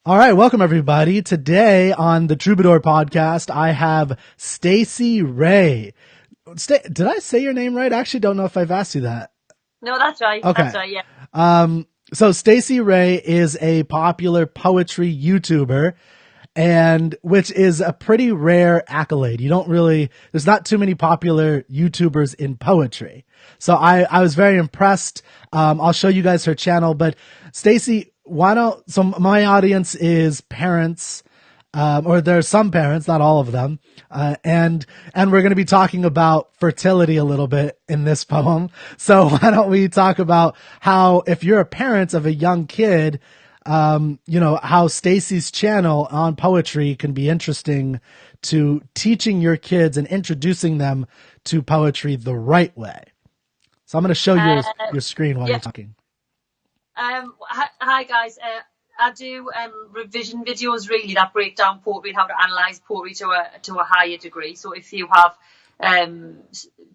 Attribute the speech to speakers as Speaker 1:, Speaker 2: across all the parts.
Speaker 1: All right, welcome everybody. Today on the Troubadour podcast, I have Stacey Reay. Did I say your name right? I actually don't know if I've asked you that.
Speaker 2: No, that's right.
Speaker 1: Okay.
Speaker 2: That's right. Yeah.
Speaker 1: So Stacey Reay is a popular poetry YouTuber, and which is a pretty rare accolade. There's not too many popular YouTubers in poetry. So I was very impressed. I'll show you guys her channel, but Stacey, so my audience is parents, or there's some parents, not all of them. And we're going to be talking about fertility a little bit in this poem. So why don't we talk about how, if you're a parent of a young kid, how Stacey's channel on poetry can be interesting to teaching your kids and introducing them to poetry the right way. So I'm going to show you your screen while
Speaker 2: Yeah.
Speaker 1: you're talking.
Speaker 2: Hi guys. I do revision videos really that break down poetry, how to analyze poetry to a higher degree. So if you have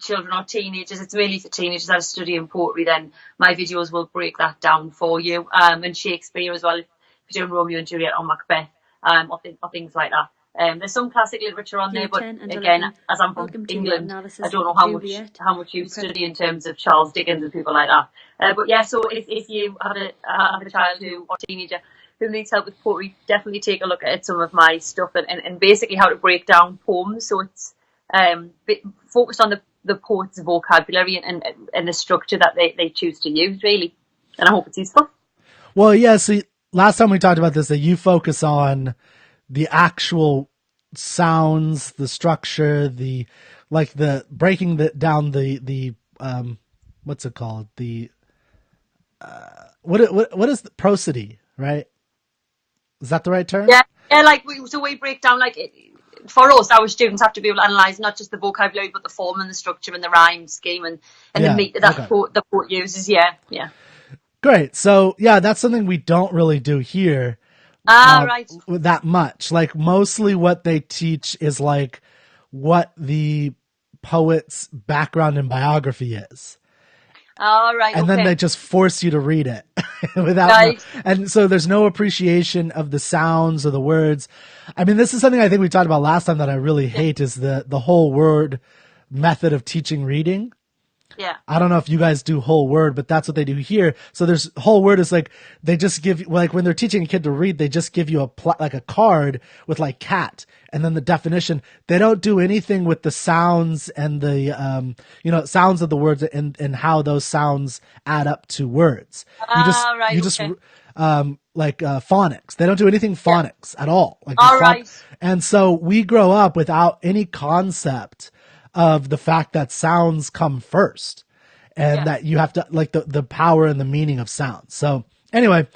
Speaker 2: children or teenagers, it's mainly for teenagers that are studying poetry, then my videos will break that down for you. And Shakespeare as well, if you're doing Romeo and Juliet or Macbeth, or things like that. There's some classic literature on there, but again, as I'm from England, I don't know how much you study in terms of Charles Dickens and people like that. But yeah, so if you have a child or teenager who needs help with poetry, definitely take a look at some of my stuff and basically how to break down poems. So it's focused on the poet's vocabulary and the structure that they choose to use, really. And I hope it's useful.
Speaker 1: Well, yeah, see, last time we talked about this, that you focus on the actual sounds, the structure, the breaking down the what's it called? The what is the prosody, right? Is that the right term?
Speaker 2: Yeah, so we break down for us, our students have to be able to analyse not just the vocabulary but the form and the structure and the rhyme scheme and the meter that the poet uses. Yeah.
Speaker 1: Great. So yeah, that's something we don't really do here.
Speaker 2: Right.
Speaker 1: That much. Like mostly what they teach is like what the poet's background and biography is.
Speaker 2: Right.
Speaker 1: And then they just force you to read it and so there's no appreciation of the sounds or the words. I mean, this is something I think we talked about last time that I really hate is the whole word method of teaching reading.
Speaker 2: Yeah.
Speaker 1: I don't know if you guys do whole word, but that's what they do here. So there's whole word is like, they just give you, like when they're teaching a kid to read, they just give you a card with like cat and then the definition. They don't do anything with the sounds and the, sounds of the words and how those sounds add up to words. Phonics. They don't do anything phonics at all. And so we grow up without any concept of the fact that sounds come first and that you have to like the power and the meaning of sounds. So anyway,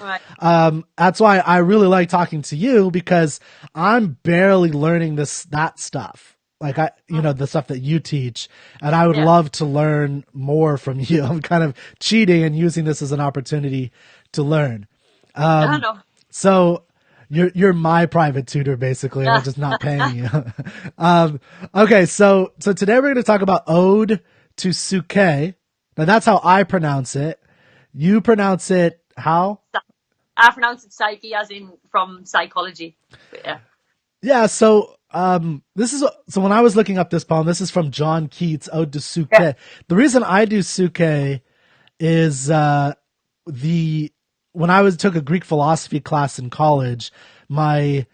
Speaker 1: that's why I really like talking to you because I'm barely learning that stuff. Like the stuff that you teach, and I would love to learn more from you. I'm kind of cheating and using this as an opportunity to learn.
Speaker 2: I know.
Speaker 1: So you're my private tutor, basically. I'm just not paying you. Okay, so today we're going to talk about Ode to Psyche. Now that's how I pronounce it. You pronounce it how?
Speaker 2: I pronounce it Psyche, as in from psychology. But yeah.
Speaker 1: Yeah. So when I was looking up this poem, this is from John Keats' Ode to Psyche. Yeah. The reason I do Psyche is when I took a Greek philosophy class in college, my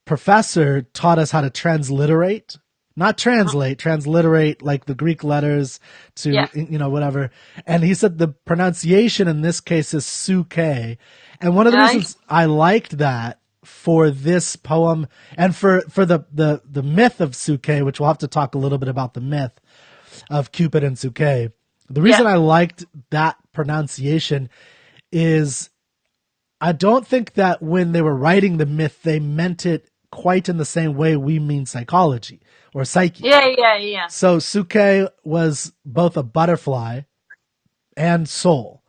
Speaker 1: professor taught us how to transliterate, not translate, transliterate like the Greek letters to, whatever. And he said the pronunciation in this case is Psyche. And one of the reasons I liked that for this poem and for the myth of Psyche, which we'll have to talk a little bit about the myth of Cupid and Psyche. The reason I liked that pronunciation is I don't think that when they were writing the myth, they meant it quite in the same way we mean psychology or psyche.
Speaker 2: Yeah.
Speaker 1: So Psyche was both a butterfly and soul.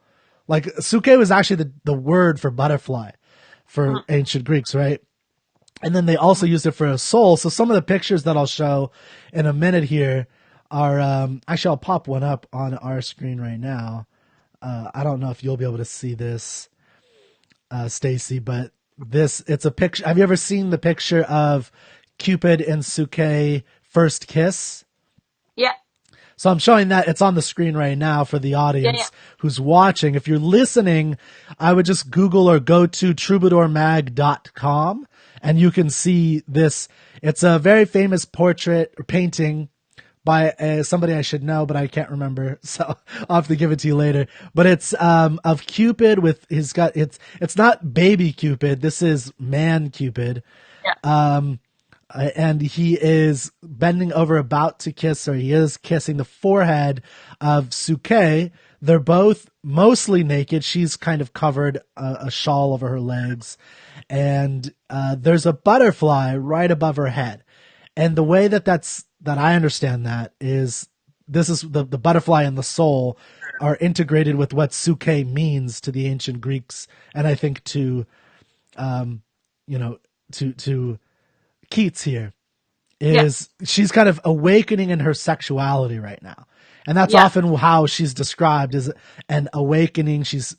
Speaker 1: Like Psyche was actually the word for butterfly for ancient Greeks, right? And then they also used it for a soul. So some of the pictures that I'll show in a minute here are, actually I'll pop one up on our screen right now. I don't know if you'll be able to see this, Stacey, but it's a picture. Have you ever seen the picture of Cupid and Psyche first kiss?
Speaker 2: Yeah.
Speaker 1: So I'm showing that. It's on the screen right now for the audience who's watching. If you're listening, I would just Google or go to troubadourmag.com and you can see this. It's a very famous portrait or painting by somebody I should know, but I can't remember. So I'll have to give it to you later. But it's of Cupid with it's not baby Cupid. This is man Cupid.
Speaker 2: Yeah.
Speaker 1: And he is bending over about to kiss, or he is kissing the forehead of Psyche. They're both mostly naked. She's kind of covered a shawl over her legs. And there's a butterfly right above her head. And the way that I understand that is this is the butterfly and the soul are integrated with what Psyche means to the ancient Greeks. And I think to Keats here is she's kind of awakening in her sexuality right now. And that's often how she's described as an awakening. She's,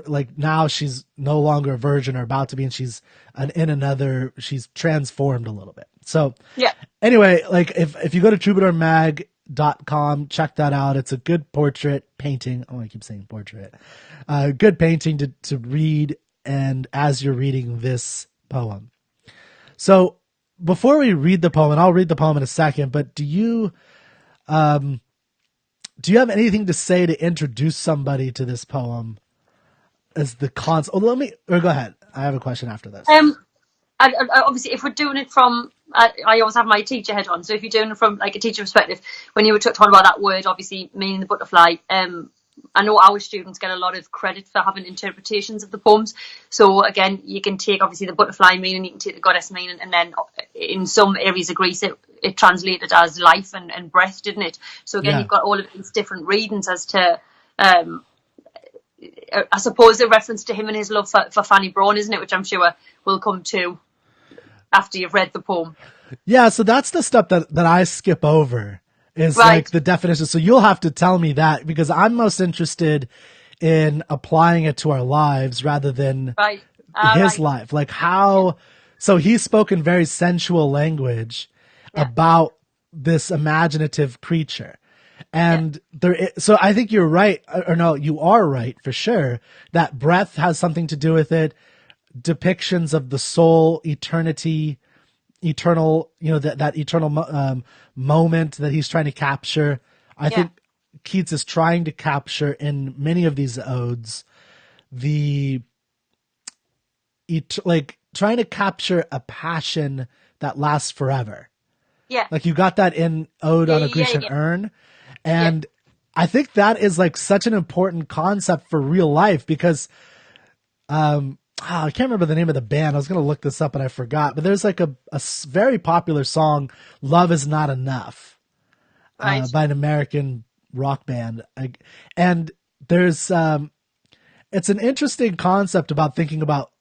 Speaker 1: like now she's no longer a virgin or about to be, and she's she's transformed a little bit. So anyway, like if you go to troubadourmag.com, check that out. It's a good portrait painting. Oh, I keep saying portrait. Good painting to read. And as you're reading this poem. So before we read the poem, and I'll read the poem in a second, but do you have anything to say to introduce somebody to this poem as the concept? Go ahead. I have a question after this.
Speaker 2: Obviously, if we're doing it from, I always have my teacher head on. So if you're doing it from like a teacher perspective, when you were talking about that word, obviously meaning the butterfly, I know our students get a lot of credit for having interpretations of the poems. So again, you can take obviously the butterfly meaning, you can take the goddess meaning, and then in some areas of Greece it translated as life and breath, didn't it? So again, you've got all of these different readings as to, I suppose, a reference to him and his love for Fanny Braun, isn't it? Which I'm sure we'll come to after you've read the poem.
Speaker 1: Yeah, so that's the stuff that I skip over. Is like the definition. So you'll have to tell me that, because I'm most interested in applying it to our lives rather than his life. Like how, so he's spoken very sensual language about this imaginative creature. And so I think you're right, or no, you are right for sure, that breath has something to do with it. Depictions of the soul, eternity, eternal, that eternal moment that he's trying to capture. I think Keats is trying to capture in many of these odes trying to capture a passion that lasts forever. Yeah. Like you got that in Ode on a Grecian Urn. And I think that is like such an important concept for real life, because I can't remember the name of the band. I was going to look this up and I forgot. But there's like a very popular song, Love Is Not Enough, by an American rock band. And there's it's an interesting concept about thinking about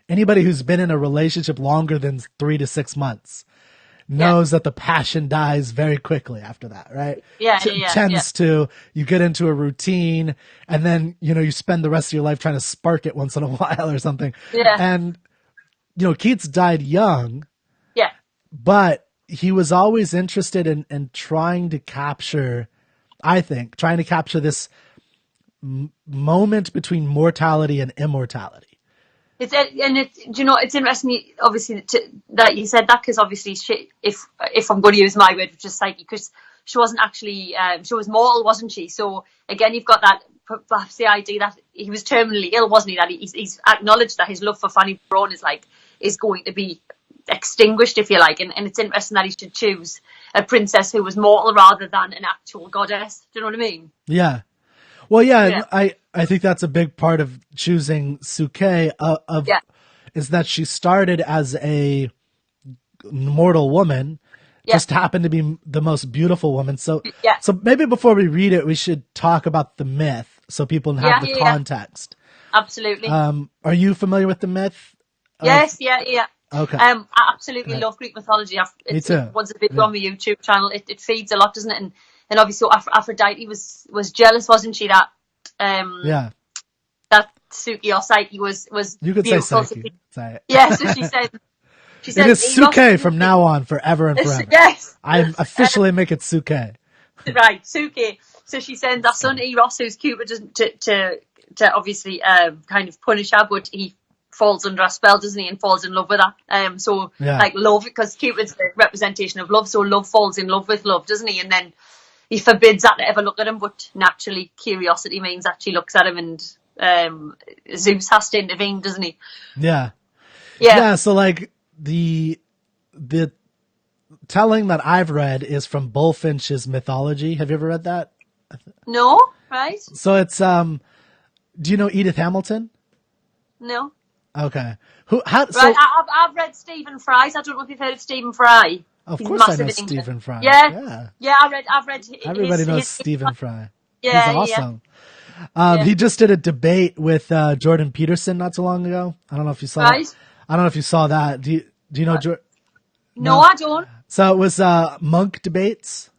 Speaker 1: anybody who's been in a relationship longer than 3 to 6 months knows that the passion dies very quickly after that, right? Tends to, you get into a routine and then, you spend the rest of your life trying to spark it once in a while or something. Yeah. And, Keats died young. Yeah. But he was always interested in trying to capture, this moment between mortality and immortality.
Speaker 2: It's interesting, obviously, that you said that, because obviously, if I'm going to use my word, which is Psyche, because she wasn't actually, she was mortal, wasn't she? So again, you've got that, perhaps the idea that he was terminally ill, wasn't he? That he's acknowledged that his love for Fanny Braun is going to be extinguished, if you like, and it's interesting that he should choose a princess who was mortal rather than an actual goddess. Do you know what I mean?
Speaker 1: Yeah. Well, yeah. I think that's a big part of choosing Psyche is that she started as a mortal woman, just happened to be the most beautiful woman. So maybe before we read it, we should talk about the myth so people have the context.
Speaker 2: Absolutely.
Speaker 1: Are you familiar with the myth?
Speaker 2: Yes. Yeah.
Speaker 1: Okay.
Speaker 2: I absolutely love Greek mythology.
Speaker 1: Me too.
Speaker 2: Once a bit on my YouTube channel, it feeds a lot, doesn't it? And obviously Aphrodite was jealous, wasn't she? That Suki or Psyche was
Speaker 1: You could
Speaker 2: beautiful.
Speaker 1: say Psyche. Say it.
Speaker 2: Yeah, so she said
Speaker 1: It is Suke from now on, forever and forever.
Speaker 2: Yes.
Speaker 1: I officially make it Suke.
Speaker 2: Right, Suki. So she sends our son Eros, who's Cupid, to obviously kind of punish her, but he falls under a spell, doesn't he, and falls in love with her. Like love, because Cupid's the representation of love, so love falls in love with love, doesn't he? And then he forbids her to ever look at him, but naturally curiosity means that she looks at him, and Zeus has to intervene, doesn't he?
Speaker 1: Yeah.
Speaker 2: Yeah.
Speaker 1: Yeah, so like the telling that I've read is from Bullfinch's Mythology. Have you ever read that?
Speaker 2: No, right?
Speaker 1: So it's do you know Edith Hamilton?
Speaker 2: No.
Speaker 1: Okay.
Speaker 2: I've read Stephen Fry's. I don't know if you've heard of Stephen Fry.
Speaker 1: Of
Speaker 2: He's
Speaker 1: course I know
Speaker 2: massive in
Speaker 1: Stephen Fry.
Speaker 2: Yeah. I've read
Speaker 1: Everybody knows Stephen Fry.
Speaker 2: Yeah,
Speaker 1: he's awesome. He just did a debate with Jordan Peterson not too long ago. I don't know if you saw that. I don't know if you saw that. Do you know Jordan?
Speaker 2: No, I don't.
Speaker 1: So it was Monk debates.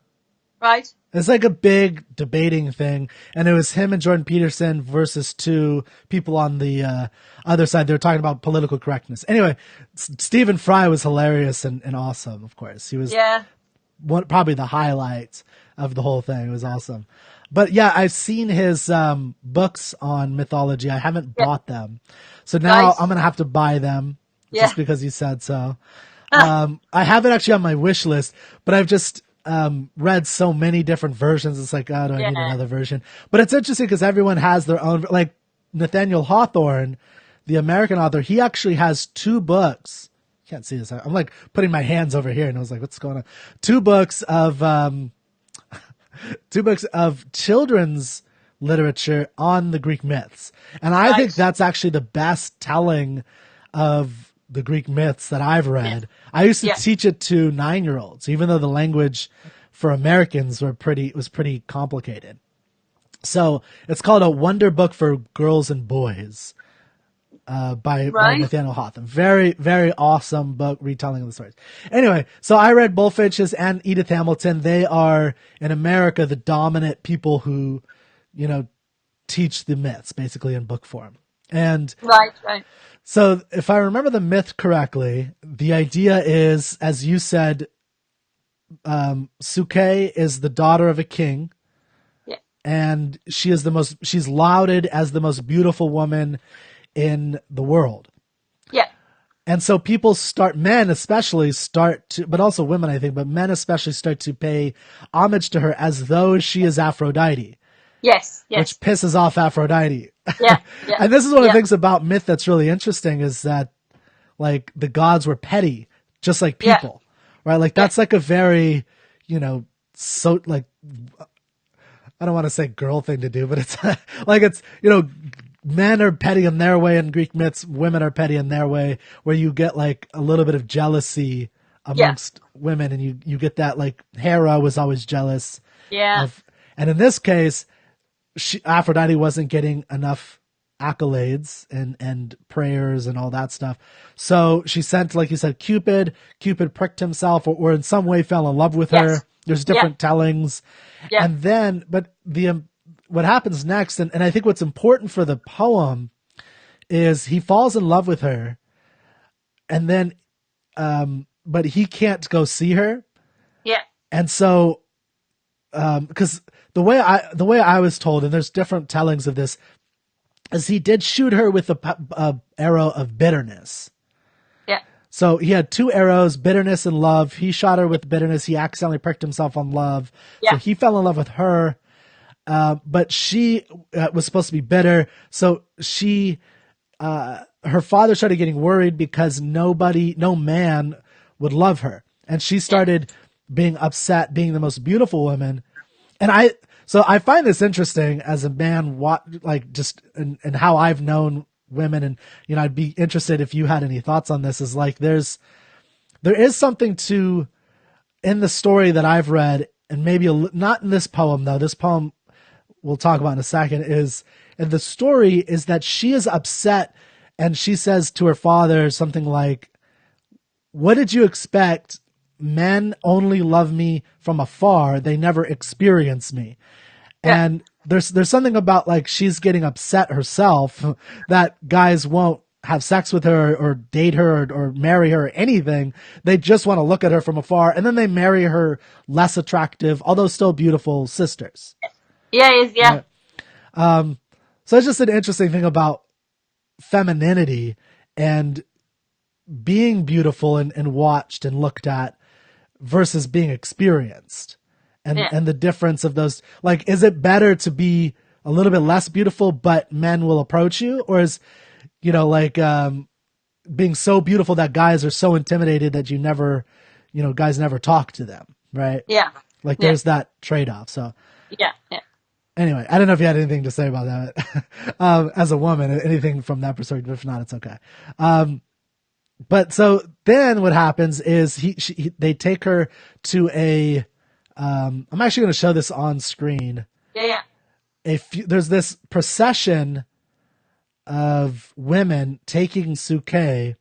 Speaker 2: Right.
Speaker 1: It's like a big debating thing, and it was him and Jordan Peterson versus two people on the other side. They were talking about political correctness. Anyway, Stephen Fry was hilarious and awesome, of course. He was probably the highlight of the whole thing. It was awesome. But yeah, I've seen his books on mythology. I haven't bought them. So now I'm going to have to buy them just because you said so. I have it actually on my wish list, but I've just read so many different versions. It's like, oh, do I need another version? But it's interesting because everyone has their own, like Nathaniel Hawthorne, the American author, he actually has 2 books. Can't see this. I'm like putting my hands over here and I was like, what's going on? 2 books of, 2 books of children's literature on the Greek myths. And I think that's actually the best telling of the Greek myths that I've read. I used to teach it to 9-year-olds, even though the language for Americans was pretty complicated. So it's called A Wonder Book for Girls and Boys, by Nathaniel Hawthorne. Very, very awesome book retelling of the stories. Anyway, so I read Bullfinch's and Edith Hamilton. They are in America the dominant people who, teach the myths basically in book form. And
Speaker 2: right.
Speaker 1: So if I remember the myth correctly, the idea is, as you said, Suke is the daughter of a king.
Speaker 2: Yeah.
Speaker 1: And she's lauded as the most beautiful woman in the world.
Speaker 2: Yeah.
Speaker 1: And so men especially but also women, I think, but men especially start to pay homage to her as though she is Aphrodite.
Speaker 2: Yes.
Speaker 1: Which pisses off Aphrodite.
Speaker 2: Yeah.
Speaker 1: And this is one of the things about myth that's really interesting is that, like, the gods were petty, just like people, right? Like, that's like a very, so, like, I don't want to say girl thing to do, but it's like, it's, men are petty in their way in Greek myths, women are petty in their way, where you get, like, a little bit of jealousy amongst women, and you get that, like, Hera was always jealous.
Speaker 2: Yeah.
Speaker 1: And in this case, Aphrodite wasn't getting enough accolades and prayers and all that stuff. So she sent, like you said, Cupid. Cupid pricked himself or in some way fell in love with her. There's different tellings. Yeah. And then, but what happens next, and I think what's important for the poem is he falls in love with her and then, but he can't go see her.
Speaker 2: Yeah.
Speaker 1: And so, because the way I was told, and there's different tellings of this, is he did shoot her with a arrow of bitterness.
Speaker 2: Yeah.
Speaker 1: So he had 2 arrows, bitterness and love. He shot her with bitterness. He accidentally pricked himself on love. Yeah. So he fell in love with her, but she was supposed to be bitter. So her father started getting worried because no man would love her, and she started being upset, being the most beautiful woman. And so I find this interesting as a man, just and how I've known women, and I'd be interested if you had any thoughts on this. Is like there is something in the story that I've read, and maybe not in this poem though. This poem we'll talk about in a second and the story is that she is upset, and she says to her father something like, "What did you expect? Men only love me from afar. They never experience me." Yeah. And there's something about like she's getting upset herself that guys won't have sex with her or date her or marry her or anything. They just want to look at her from afar, and then they marry her less attractive, although still beautiful sisters.
Speaker 2: Yeah, yeah.
Speaker 1: Right? So it's just an interesting thing about femininity and being beautiful and watched and looked at versus being experienced. And the difference of those, like, is it better to be a little bit less beautiful, but men will approach you? Or is, like, being so beautiful that guys are so intimidated that guys never talk to them, right?
Speaker 2: Yeah.
Speaker 1: Like, there's that trade-off. So,
Speaker 2: yeah.
Speaker 1: Anyway, I don't know if you had anything to say about that. As a woman, anything from that perspective. If not, it's okay. But so then what happens is they take her to a, I'm actually going to show this on screen.
Speaker 2: Yeah.
Speaker 1: There's this procession of women taking Psyche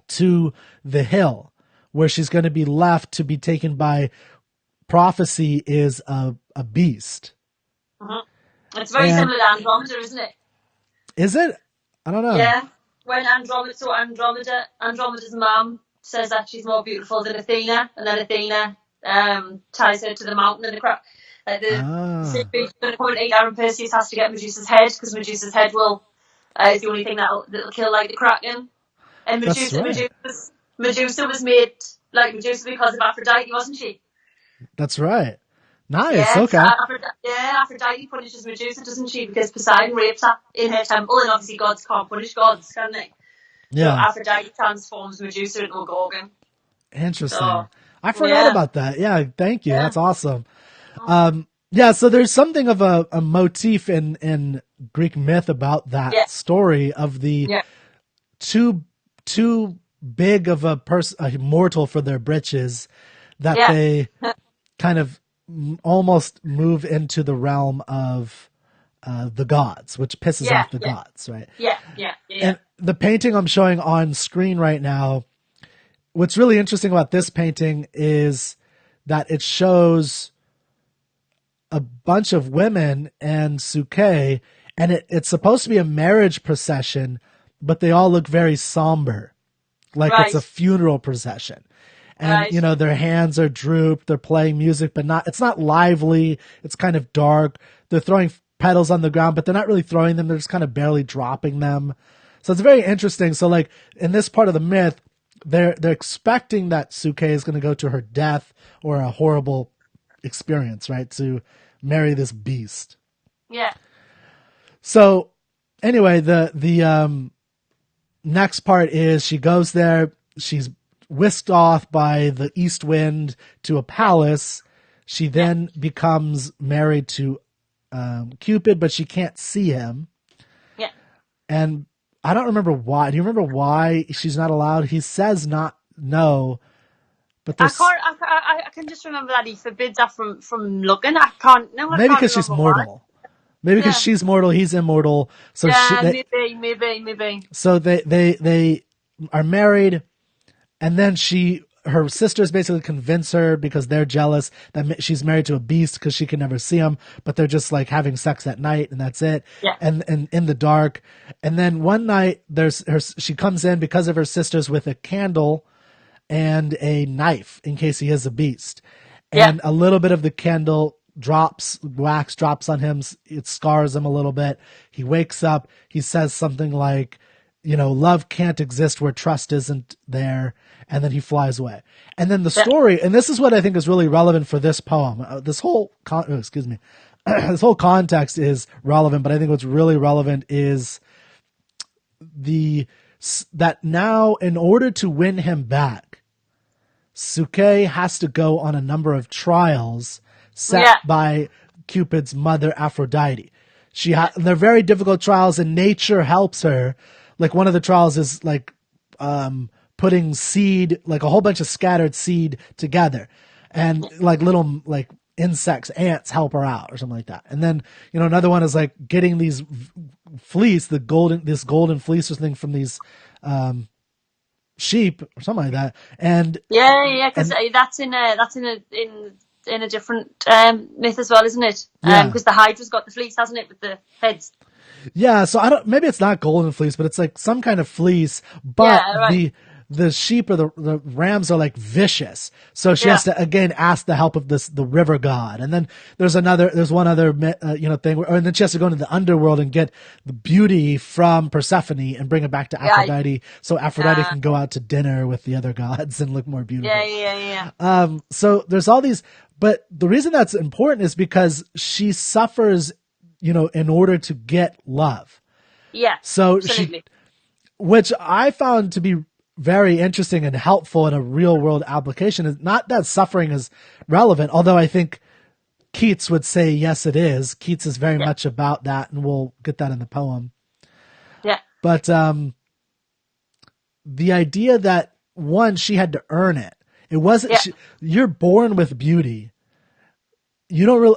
Speaker 1: to the hill where she's going to be left to be taken by prophecy is a beast.
Speaker 2: Mm-hmm. It's very similar to Andromeda, isn't it?
Speaker 1: Is it? I don't know.
Speaker 2: Yeah. When Andromeda's mom says that she's more beautiful than Athena, and then Athena ties her to the mountain in the crowd. The point 8 Aaron Perseus has to get Medusa's head because Medusa's head is the only thing that'll kill like the Kraken. And Medusa was made like Medusa because of Aphrodite, wasn't she?
Speaker 1: That's right. Nice.
Speaker 2: Yeah,
Speaker 1: okay.
Speaker 2: Aphrodite punishes Medusa, doesn't she? Because Poseidon rapes her in her temple, and obviously gods can't punish gods, can they? Yeah. So Aphrodite transforms Medusa into a Gorgon.
Speaker 1: Interesting. So, I forgot about that. Yeah, thank you. Yeah. That's awesome. So there's something of a motif in Greek myth about that story of the too big of a mortal for their britches that they kind of almost move into the realm of the gods, which pisses off the gods, right?
Speaker 2: Yeah.
Speaker 1: And the painting I'm showing on screen right now, what's really interesting about this painting is that it shows a bunch of women and Psyche, and it's supposed to be a marriage procession, but they all look very somber, like it's a funeral procession. And, their hands are drooped, they're playing music, but it's not lively, it's kind of dark. They're throwing petals on the ground, but they're not really throwing them, they're just kind of barely dropping them. So it's very interesting. So like in this part of the myth, they're expecting that Psyche is going to go to her death or a horrible experience, right? To marry this beast.
Speaker 2: Yeah.
Speaker 1: So anyway, the next part is she goes there, she's whisked off by the east wind to a palace. She then becomes married to Cupid, but she can't see him.
Speaker 2: Yeah.
Speaker 1: And I don't remember why. Do you remember why she's not allowed? He says no. But
Speaker 2: I can just remember that he forbids her from looking. I can't. No,
Speaker 1: maybe because she's mortal. Why. Maybe because she's mortal, he's immortal. So
Speaker 2: maybe.
Speaker 1: So they are married, and then her sisters basically convince her because they're jealous that she's married to a beast because she can never see him, but they're just like having sex at night and that's it.
Speaker 2: Yeah.
Speaker 1: And in the dark. And then one night she comes in because of her sisters with a candle and a knife in case he is a beast. And a little bit of the candle wax drops on him. It scars him a little bit. He wakes up. He says something like, love can't exist where trust isn't there. And then he flies away. And then the story, and this is what I think is really relevant for this poem. This whole this whole context is relevant, but I think what's really relevant is that now in order to win him back, Psyche has to go on a number of trials set by Cupid's mother Aphrodite. They're very difficult trials, and nature helps her. Like one of the trials is like putting seed, like a whole bunch of scattered seed together, and like little like insects, ants help her out or something like that. And then another one is like getting these fleece, this golden fleece or something from these sheep or something like that. And
Speaker 2: because that's in in a different myth as well, isn't it?
Speaker 1: Yeah.
Speaker 2: Because the Hydra's got the fleece, hasn't it, with the heads?
Speaker 1: Yeah, so maybe it's not golden fleece, but it's like some kind of fleece, but
Speaker 2: Yeah, right.
Speaker 1: the sheep or the rams are like vicious. So she has
Speaker 2: Yeah,
Speaker 1: to again ask the help of the river god. And then there's one other thing and then she has to go into the underworld and get the beauty from Persephone and bring it back to
Speaker 2: yeah,
Speaker 1: Aphrodite, so Aphrodite can go out to dinner with the other gods and look more
Speaker 2: yeah,
Speaker 1: beautiful.
Speaker 2: yeah.
Speaker 1: So there's all these, but the reason that's important is because she suffers, in order to get love.
Speaker 2: Yeah,
Speaker 1: So
Speaker 2: absolutely.
Speaker 1: which I found to be very interesting and helpful in a real world application, is not that suffering is relevant, although I think Keats would say, yes, it is. Keats is very
Speaker 2: Yeah,
Speaker 1: much about that, and we'll get that in the poem.
Speaker 2: yeah,
Speaker 1: But, the idea that one, she had to earn it. It wasn't,
Speaker 2: yeah,
Speaker 1: you're born with beauty. You don't really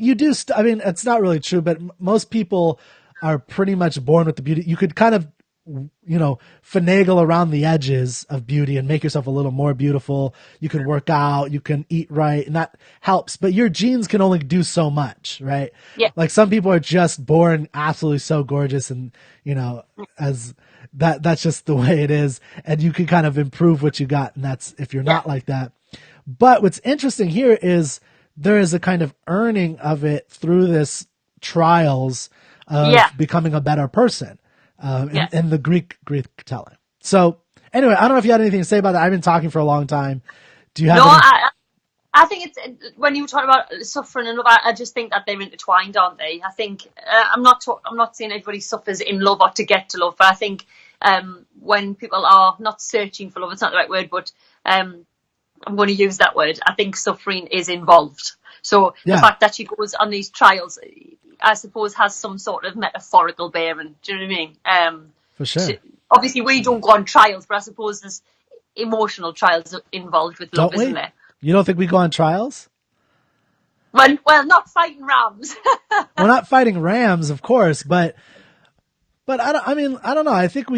Speaker 1: you do. It's not really true, but most people are pretty much born with the beauty. You could kind of, finagle around the edges of beauty and make yourself a little more beautiful. You can work out, you can eat right, and that helps, but your genes can only do so much, right?
Speaker 2: yeah,
Speaker 1: Like some people are just born absolutely so gorgeous and, as that's just the way it is. And you can kind of improve what you got. And that's if you're
Speaker 2: yeah,
Speaker 1: not like that. But what's interesting here is there is a kind of earning of it through this trials of
Speaker 2: yeah,
Speaker 1: becoming a better person,
Speaker 2: yeah.
Speaker 1: in the Greek telling. So anyway, I don't know if you had anything to say about that. I've been talking for a long time. Do you have
Speaker 2: No,
Speaker 1: any?
Speaker 2: I think it's when you talk about suffering and love, I just think that they're intertwined, aren't they? I think I'm not saying everybody suffers in love or to get to love, but I think when people are not searching for love, it's not the right word, but I'm going to use that word. I think suffering is involved. So the
Speaker 1: Yeah,
Speaker 2: fact that she goes on these trials, I suppose, has some sort of metaphorical bearing. Do you know what I mean?
Speaker 1: for sure.
Speaker 2: Obviously, we don't go on trials, but I suppose there's emotional trials involved with love,
Speaker 1: Don't
Speaker 2: isn't
Speaker 1: we?
Speaker 2: there?
Speaker 1: You don't think we go on trials?
Speaker 2: Well, not fighting rams.
Speaker 1: We're not fighting rams, of course, but I don't know. I think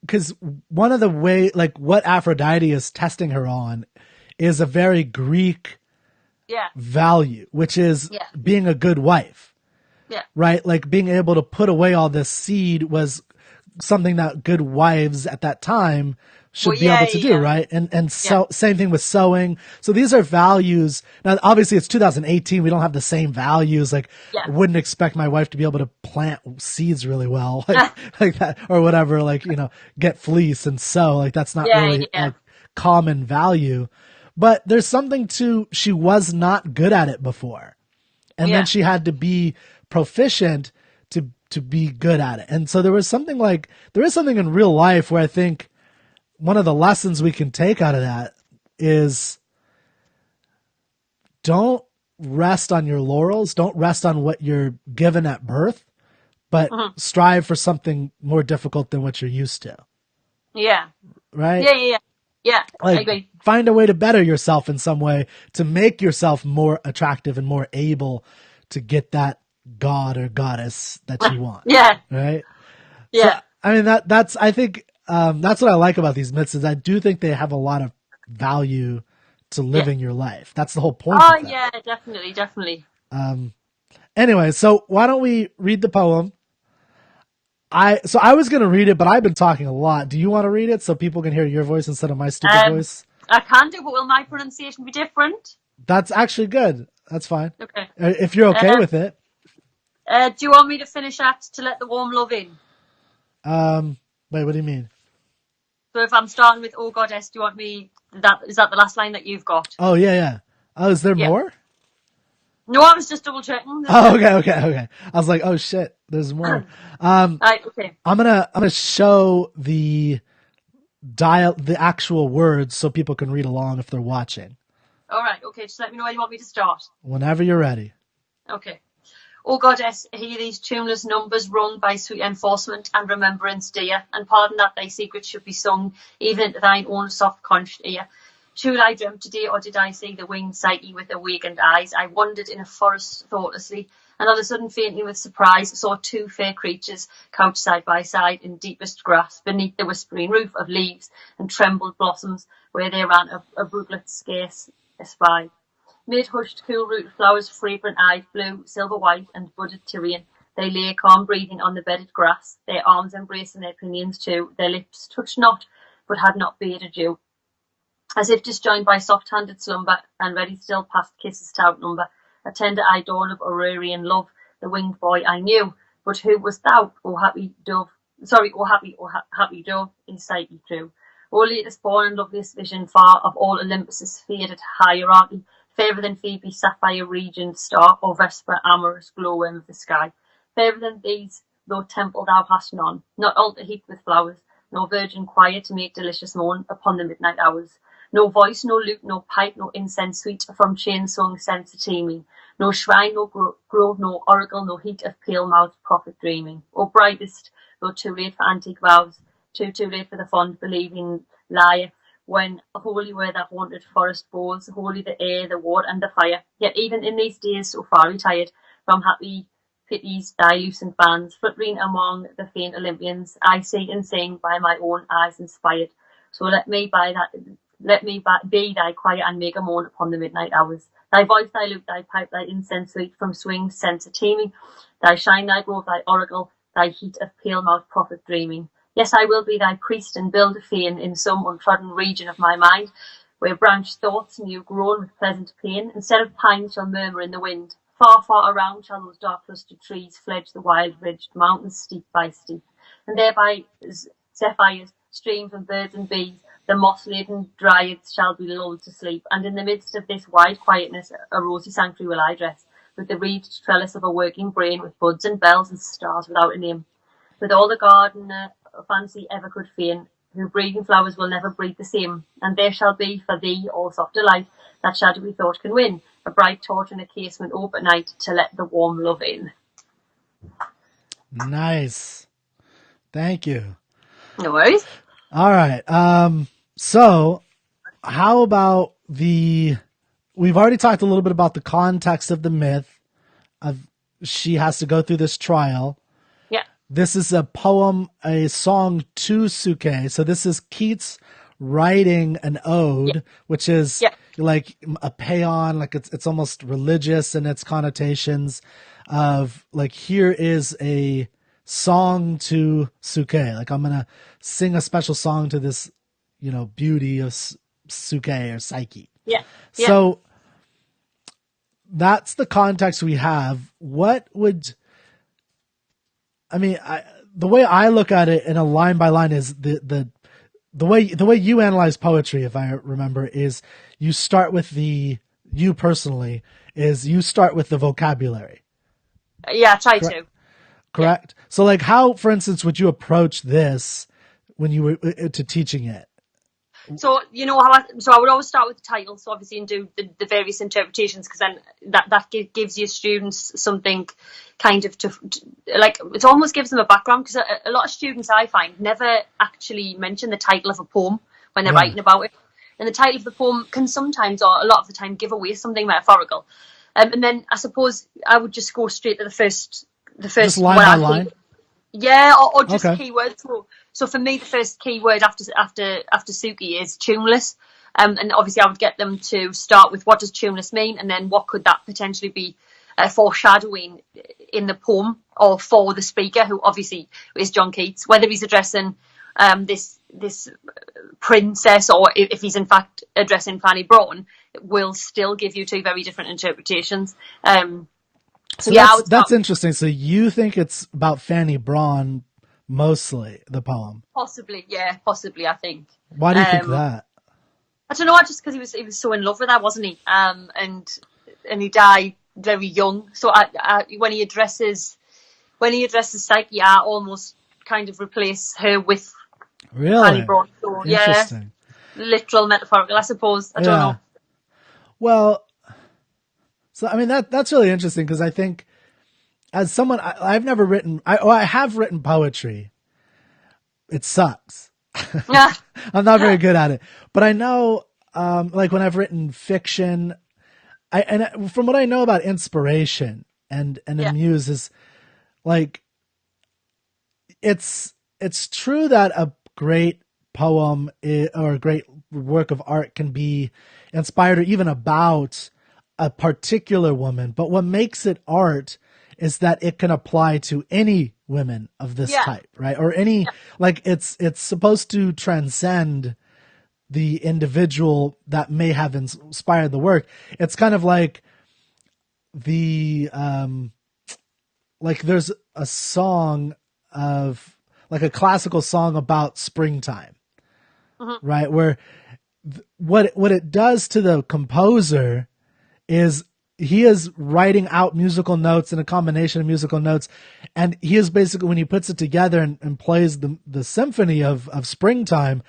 Speaker 1: because one of the like what Aphrodite is testing her on is a very Greek
Speaker 2: Yeah,
Speaker 1: value, which is
Speaker 2: yeah,
Speaker 1: being a good wife,
Speaker 2: yeah.
Speaker 1: right? Like being able to put away all this seed was something that good wives at that time
Speaker 2: Well,
Speaker 1: should be
Speaker 2: yeah,
Speaker 1: able to do,
Speaker 2: yeah,
Speaker 1: right? And
Speaker 2: yeah,
Speaker 1: so same thing with sewing. So these are values. Now, obviously it's 2018. We don't have the same values. Like I
Speaker 2: yeah,
Speaker 1: wouldn't expect my wife to be able to plant seeds really well, like that or whatever, like, get fleece and sew. Like that's not
Speaker 2: yeah,
Speaker 1: really
Speaker 2: yeah,
Speaker 1: a common value, but there's something to, she was not good at it before. And then
Speaker 2: yeah.
Speaker 1: she had to be proficient to be good at it. And so there is something in real life where I think one of the lessons we can take out of that is don't rest on your laurels. Don't rest on what you're given at birth, but
Speaker 2: Mhm.
Speaker 1: strive for something more difficult than what you're used to.
Speaker 2: Yeah,
Speaker 1: Right?
Speaker 2: yeah, yeah, yeah. Yeah, I
Speaker 1: Like
Speaker 2: agree.
Speaker 1: find a way to better yourself in some way to make yourself more attractive and more able to get that god or goddess that you want.
Speaker 2: Yeah,
Speaker 1: Right? So,
Speaker 2: yeah,
Speaker 1: I mean, that's, I think, that's what I like about these myths is I do think they have a lot of value to
Speaker 2: yeah.
Speaker 1: living your life. That's the whole point
Speaker 2: Oh,
Speaker 1: of them.
Speaker 2: yeah, definitely, definitely.
Speaker 1: Anyway, so why don't we read the poem? I was going to read it, but I've been talking a lot. Do you want to read it so people can hear your voice instead of my stupid
Speaker 2: Um,
Speaker 1: voice?
Speaker 2: I can do, but will my pronunciation be different?
Speaker 1: That's actually good. That's fine.
Speaker 2: Okay.
Speaker 1: If you're okay
Speaker 2: Um,
Speaker 1: with it.
Speaker 2: do you want me to finish at "To Let the Warm Love In"?
Speaker 1: Wait, what do you mean?
Speaker 2: So if I'm starting with "Oh Goddess," do you want me? Is that the last line that you've got?
Speaker 1: Oh, yeah, yeah. Oh, is there
Speaker 2: Yeah.
Speaker 1: more?
Speaker 2: No, I was just double checking.
Speaker 1: Oh, okay. I was like, oh shit, there's more.
Speaker 2: Right. Okay.
Speaker 1: I'm gonna show the actual words so people can read along if they're watching.
Speaker 2: All right. Okay. Just let me know when you want me to start.
Speaker 1: Whenever you're ready.
Speaker 2: Okay. O Goddess, hear these tuneless numbers rung by sweet enforcement and remembrance dear, and pardon that thy secrets should be sung, even into thine own soft-conched ear. Should I dreamt today, or did I see the winged Psyche with awakened eyes? I wandered in a forest thoughtlessly, and on a sudden faintly with surprise saw two fair creatures couched side by side in deepest grass beneath the whispering roof of leaves and trembled blossoms, where they ran a brooklet scarce espied. Mid hushed, cool-rooted flowers, fragrant-eyed, blue, silver-white, and budded Tyrian, they lay calm breathing on the bedded grass, their arms embracing their pinions too, their lips touched not, but had not bade adieu. As if disjoined by soft-handed slumber, and ready still past kisses to outnumber, a tender-eyed dawn of Aurorian love, the winged boy I knew, but who was thou, O happy dove? Sorry, O happy dove, in Psyche true. O latest born and loveliest vision far of all Olympus' faded hierarchy, fairer than Phoebe's sapphire regent star, or Vesper amorous glowworm of the sky. Fairer than these, though temple thou hast none, not altar heaped with flowers, nor virgin choir to make delicious moan upon the midnight hours. No voice, no lute, no pipe, no incense sweet from chain-sung censer teeming, no shrine, no grove, no oracle, no heat of pale-mouthed prophet dreaming. O brightest, though too late for antique vows, too late for the fond believing liar, when holy were the haunted forest bowls, holy the air, the water, and the fire. Yet even in these days so far retired from happy pity's dilute bands, fluttering among the faint Olympians, I see and sing by my own eyes inspired. So let me be thy choir and make a moan upon the midnight hours. Thy voice, thy lute, thy pipe, thy incense sweet from swinged censer teeming, thy shine, thy grove, thy oracle, thy heat of pale-mouthed prophet dreaming. Yes, I will be thy priest and build a fane in some untrodden region of my mind, where branched thoughts new grown with pleasant pain, instead of pines shall murmur in the wind. Far, far around shall those dark clustered trees fledge the wild-ridged mountains steep by steep, and thereby zephyrs, streams and birds and bees, the moss-laden dryads shall be lulled to sleep, and in the midst of this wide quietness a rosy sanctuary will I dress, with the wreathed trellis of a working brain, with buds and bells and stars without a name, with all the gardener fancy ever could feign, who breathing flowers will never breathe the same, and there shall be for thee all soft delight that shadowy thought can win, a bright torch in a casement open night to let the warm love in.
Speaker 1: Nice. Thank you.
Speaker 2: No worries.
Speaker 1: All right. So how about we've already talked a little bit about the context of the myth of she has to go through this trial.
Speaker 2: Yeah.
Speaker 1: This is a poem, a song to Psyche. So this is Keats writing an ode, which is like a paean, like it's almost religious in its connotations of like, here is a song to Psyche. Like, I'm going to sing a special song to this, beauty of Psyche or Psyche.
Speaker 2: Yeah.
Speaker 1: So that's the context we have. What would, the way I look at it in a line by line is the way you analyze poetry, if I remember, is you start with you start with the vocabulary.
Speaker 2: Yeah, try to.
Speaker 1: Correct. Yeah. So like how, for instance, would you approach this when you were to teaching it?
Speaker 2: So, I would always start with the title, so obviously, and do the various interpretations, because then that gives your students something kind of it almost gives them a background, because a lot of students, I find, never actually mention the title of a poem when they're writing about it. And the title of the poem can sometimes, or a lot of the time, give away something metaphorical. And then I suppose I would just go straight to the first
Speaker 1: just line by line.
Speaker 2: Yeah, or just keywords. So for me, the first keyword after Psyche is tuneless. And obviously I would get them to start with what does tuneless mean, and then what could that potentially be foreshadowing in the poem or for the speaker, who obviously is John Keats, whether he's addressing this princess or if he's in fact addressing Fanny Broughton, it will still give you two very different interpretations.
Speaker 1: So that's interesting. So you think it's about Fanny Broughton mostly, the poem? Possibly,
Speaker 2: I think.
Speaker 1: Why do you think that?
Speaker 2: I don't know, just because he was so in love with her, wasn't he? And he died very young. So when he addresses Psyche, I almost kind of replace her with Fanny Broughton. So,
Speaker 1: interesting.
Speaker 2: Literal, metaphorical, I suppose. I don't know.
Speaker 1: Well, so that's really interesting, because I think as someone I've never written, I have written poetry. It sucks. I'm not very good at it, but I know, like when I've written fiction, from what I know about inspiration and the muse is like, it's true that a great poem or a great work of art can be inspired or even about a particular woman, but what makes it art is that it can apply to any women of this type, right? Or any, like it's supposed to transcend the individual that may have inspired the work. It's kind of like the, like there's a song of, like a classical song about springtime, right? Where what it does to the composer is he is writing out musical notes and a combination of musical notes. And he is basically, when he puts it together and plays the symphony of springtime,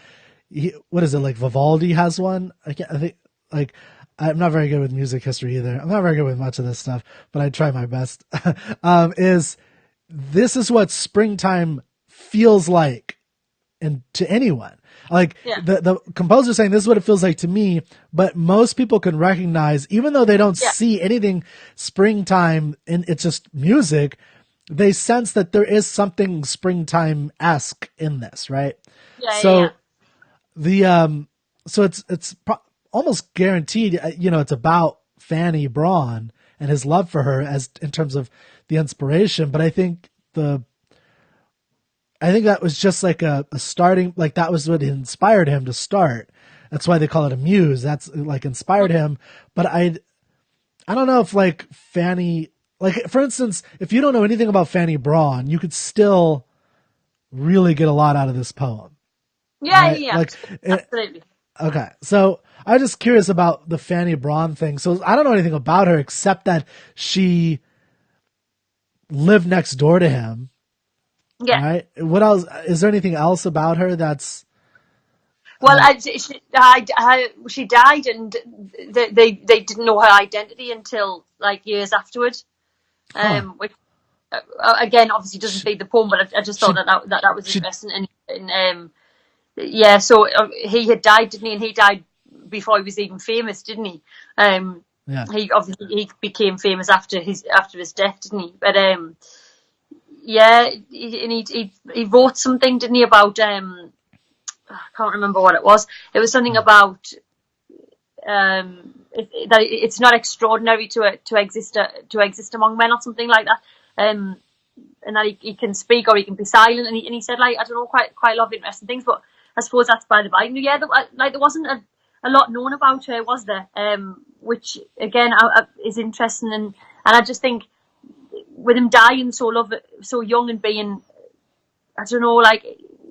Speaker 1: what is it, like Vivaldi has one? I think, like, I'm not very good with music history either. I'm not very good with much of this stuff, but I try my best. This is what springtime feels like and to anyone. Like the composer saying this is what it feels like to me, but most people can recognize, even though they don't see anything springtime and it's just music, they sense that there is something springtime-esque in this, right? So it's almost guaranteed, it's about Fanny Braun and his love for her as in terms of the inspiration. But I think that was just like a starting, like that was what inspired him to start. That's why they call it a muse. That's like inspired him. But I don't know if like Fanny, like for instance, if you don't know anything about Fanny Braun, you could still really get a lot out of this poem.
Speaker 2: Yeah,
Speaker 1: right?
Speaker 2: yeah,
Speaker 1: like,
Speaker 2: absolutely.
Speaker 1: Okay, so I was just curious about the Fanny Braun thing. So I don't know anything about her except that she lived next door to him.
Speaker 2: Yeah.
Speaker 1: Right. What else? Is there anything else about her that's?
Speaker 2: Well, she died, and they didn't know her identity until like years afterwards. Which again, obviously doesn't feed the poem, but I just thought that was interesting. And so he had died, didn't he? And he died before he was even famous, didn't he? He obviously he became famous after his death, didn't he? But he wrote something, didn't he, about I can't remember what it was. It was something about that it's not extraordinary to exist among men or something like that. And that he can speak or he can be silent. And he said, like, I don't know, quite a lot of interesting things. But I suppose that's by the by. Yeah, there wasn't a lot known about her, was there? Which again is interesting, and I just think, with him dying so young and being, I don't know, like,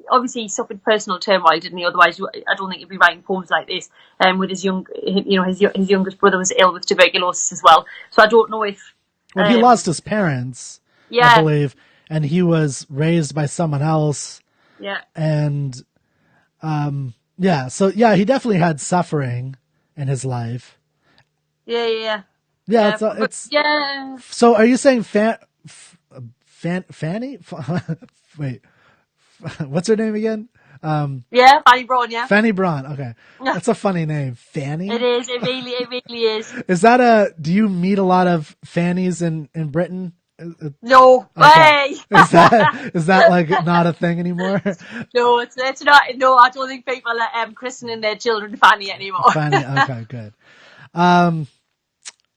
Speaker 2: obviously he suffered personal turmoil, didn't he? Otherwise, I don't think he'd be writing poems like this. With his youngest brother was ill with tuberculosis as well. So I don't know if.
Speaker 1: Well, he lost his parents, I believe, and he was raised by someone else.
Speaker 2: Yeah. And,
Speaker 1: so he definitely had suffering in his life.
Speaker 2: Yeah.
Speaker 1: Yeah, it's. So, are you saying Fanny? Wait, what's her name again?
Speaker 2: Fanny Braun. Yeah,
Speaker 1: Fanny Braun. Okay, that's a funny name, Fanny.
Speaker 2: It is. It really is.
Speaker 1: Is that do you meet a lot of Fannies in Britain?
Speaker 2: No way.
Speaker 1: Is that like not a thing anymore?
Speaker 2: No, it's not. No, I don't think people are christening their children Fanny anymore.
Speaker 1: Fanny. Okay, good.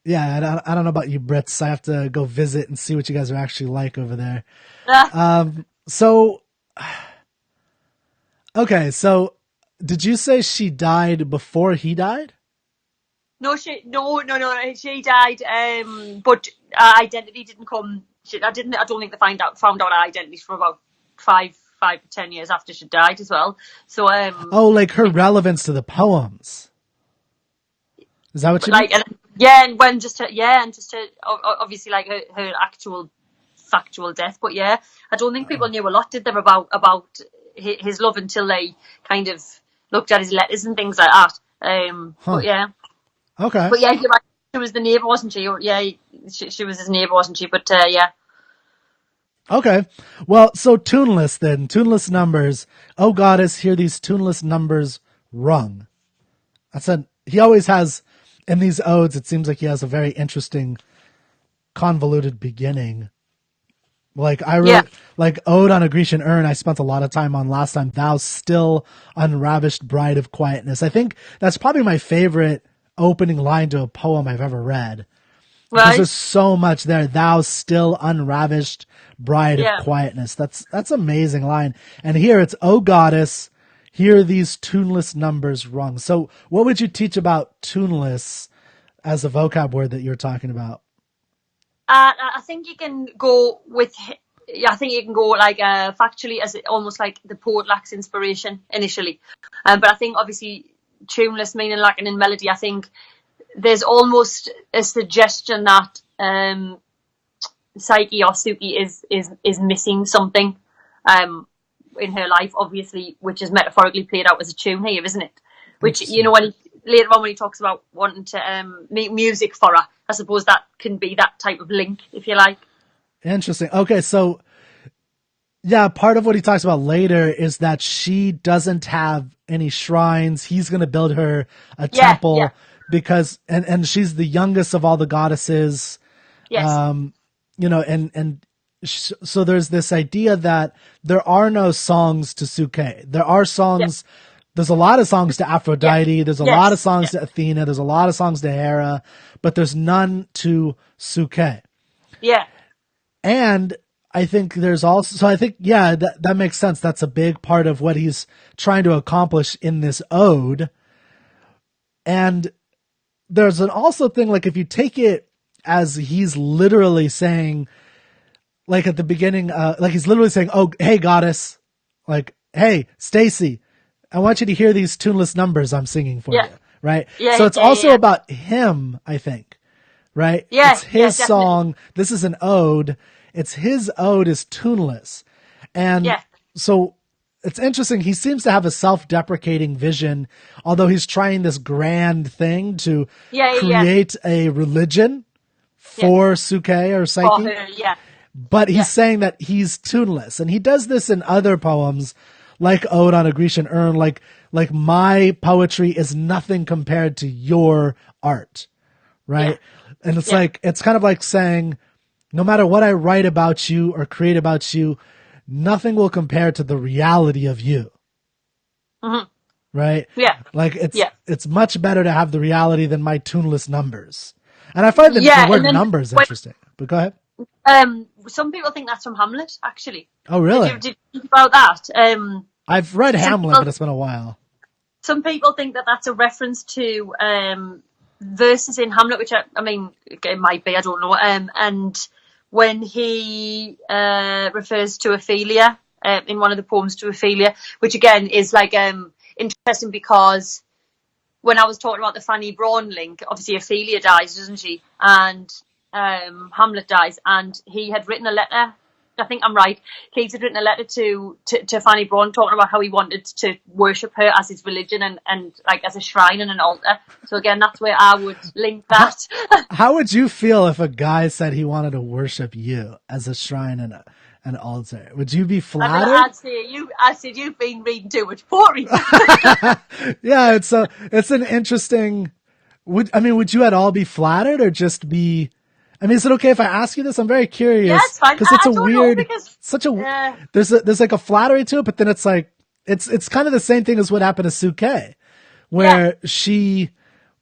Speaker 1: Yeah, I don't know about you Brits. I have to go visit and see what you guys are actually like over there. So did you say she died before he died?
Speaker 2: No, she died. But identity didn't come. I don't think they found out her identity for about 5 to 10 years after she died as well. So
Speaker 1: like her relevance to the poems. Is that what you mean?
Speaker 2: And when obviously like her actual factual death. But I don't think people knew a lot, did they, about his love until they kind of looked at his letters and things like that. But
Speaker 1: okay.
Speaker 2: But you're right. She was the neighbour, wasn't she? She was his neighbour, wasn't she? But
Speaker 1: Okay. Well, so tuneless numbers. Oh, goddess, hear these tuneless numbers rung. He always has. In these odes, it seems like he has a very interesting, convoluted beginning. Like like Ode on a Grecian Urn, I spent a lot of time on last time. Thou still unravished bride of quietness. I think that's probably my favorite opening line to a poem I've ever read. Because
Speaker 2: Right.
Speaker 1: there's so much there. Thou still unravished bride
Speaker 2: Yeah.
Speaker 1: of quietness. That's amazing line. And here it's, O goddess, hear these tuneless numbers rung. So what would you teach about tuneless as a vocab word that you're talking about?
Speaker 2: I think you can go with. I think you can go like factually as almost like the poet lacks inspiration initially, but I think obviously tuneless meaning lacking in melody. I think there's almost a suggestion that Psyche or Suki is missing something in her life, obviously, which is metaphorically played out as a tune here, isn't it? Which, you know, later on when he talks about wanting to make music for her, I suppose that can be that type of link, if you like.
Speaker 1: Interesting. Okay, so yeah, part of what he talks about later is that she doesn't have any shrines. He's going to build her a temple because, and she's the youngest of all the goddesses.
Speaker 2: Yes.
Speaker 1: You know, so there's this idea that there are no songs to Suke. There are songs. There's a lot of songs to Aphrodite. There's a lot of songs to Athena. There's a lot of songs to Hera, but there's none to Suke.
Speaker 2: Yeah.
Speaker 1: And I think there's also, so I think, yeah, that makes sense. That's a big part of what he's trying to accomplish in this ode. And there's an also thing, like if you take it as he's literally saying, like at the beginning, like he's literally saying, oh, hey, goddess, like, hey, Stacey, I want you to hear these tuneless numbers I'm singing for you, right?
Speaker 2: Yeah,
Speaker 1: so it's also about him, I think, right?
Speaker 2: Yeah,
Speaker 1: it's his
Speaker 2: definitely.
Speaker 1: song. This is an ode. It's his ode is tuneless. And so it's interesting. He seems to have a self-deprecating vision, although he's trying this grand thing to create a religion for Suke or Psyche. But he's saying that he's tuneless. And he does this in other poems, like Ode on a Grecian Urn, like my poetry is nothing compared to your art, right? And it's like, it's kind of like saying, no matter what I write about you or create about you, nothing will compare to the reality of you.
Speaker 2: Mm-hmm.
Speaker 1: Right?
Speaker 2: Yeah.
Speaker 1: Like it's much better to have the reality than my tuneless numbers. And I find the word numbers interesting. But go ahead.
Speaker 2: Some people think that's from Hamlet, actually.
Speaker 1: Oh, really?
Speaker 2: Did you think about that?
Speaker 1: I've read Hamlet, but it's been a while.
Speaker 2: Some people think that that's a reference to verses in Hamlet, which I mean, it might be, I don't know. And when he refers to Ophelia in one of the poems to Ophelia, which again is like interesting because when I was talking about the Fanny Braun link, obviously Ophelia dies, doesn't she? And Hamlet dies, and he had written a letter. I think I'm right. Keats had written a letter to Fanny Braun talking about how he wanted to worship her as his religion and like as a shrine and an altar. So again, that's where I would link that.
Speaker 1: How would you feel if a guy said he wanted to worship you as a shrine and an altar? Would you be flattered?
Speaker 2: I said you've been reading too much poetry.
Speaker 1: Yeah, it's an interesting. Would you at all be flattered or just be? I mean, is it okay if I ask you this? I'm very curious.
Speaker 2: Yeah, it's fine.
Speaker 1: Because it's a weird, there's like a flattery to it, but then it's like, it's kind of the same thing as what happened to Suke, where she,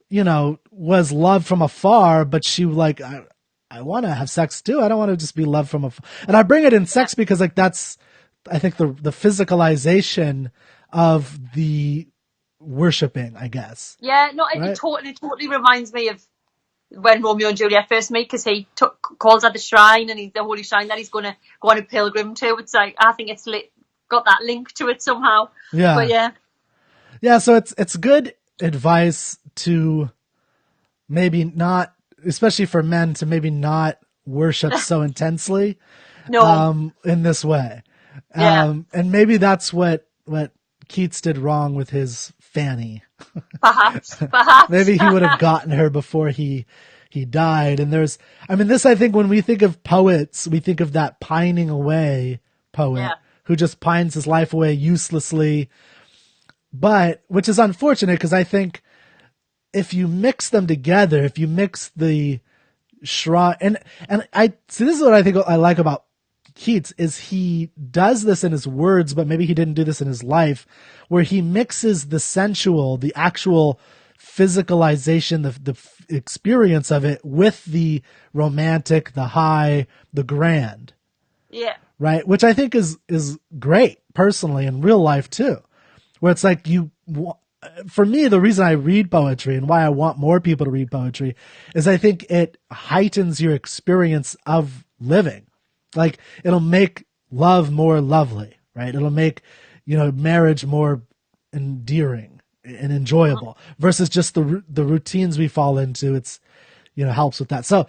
Speaker 1: you know, was loved from afar, but she like, I want to have sex too. I don't want to just be loved from afar. And I bring it in sex because like that's, I think the physicalization of the worshiping, I guess.
Speaker 2: Yeah, no, it totally reminds me of when Romeo and Juliet first meet, because he calls at the shrine and the holy shrine that he's going to go on a pilgrim to. It's like, I think it's got that link to it somehow.
Speaker 1: Yeah.
Speaker 2: But
Speaker 1: yeah. So it's good advice to maybe not, especially for men, to maybe not worship so intensely.
Speaker 2: No.
Speaker 1: In this way.
Speaker 2: Yeah.
Speaker 1: And maybe that's what Keats did wrong with his Fanny.
Speaker 2: Perhaps.
Speaker 1: Maybe he would have gotten her before he died. And this, I think when we think of poets, we think of that pining away poet who just pines his life away uselessly. But, which is unfortunate because I think if you mix them together, if you mix the shrine, and this is what I think I like about Keats is he does this in his words, but maybe he didn't do this in his life, where he mixes the sensual, the actual physicalization, the experience of it with the romantic, the high, the grand.
Speaker 2: Yeah.
Speaker 1: Right. Which I think is great personally in real life too, where it's like for me, the reason I read poetry and why I want more people to read poetry is I think it heightens your experience of living. Like it'll make love more lovely, right? It'll make, marriage more endearing and enjoyable versus just the routines we fall into. It's, helps with that. So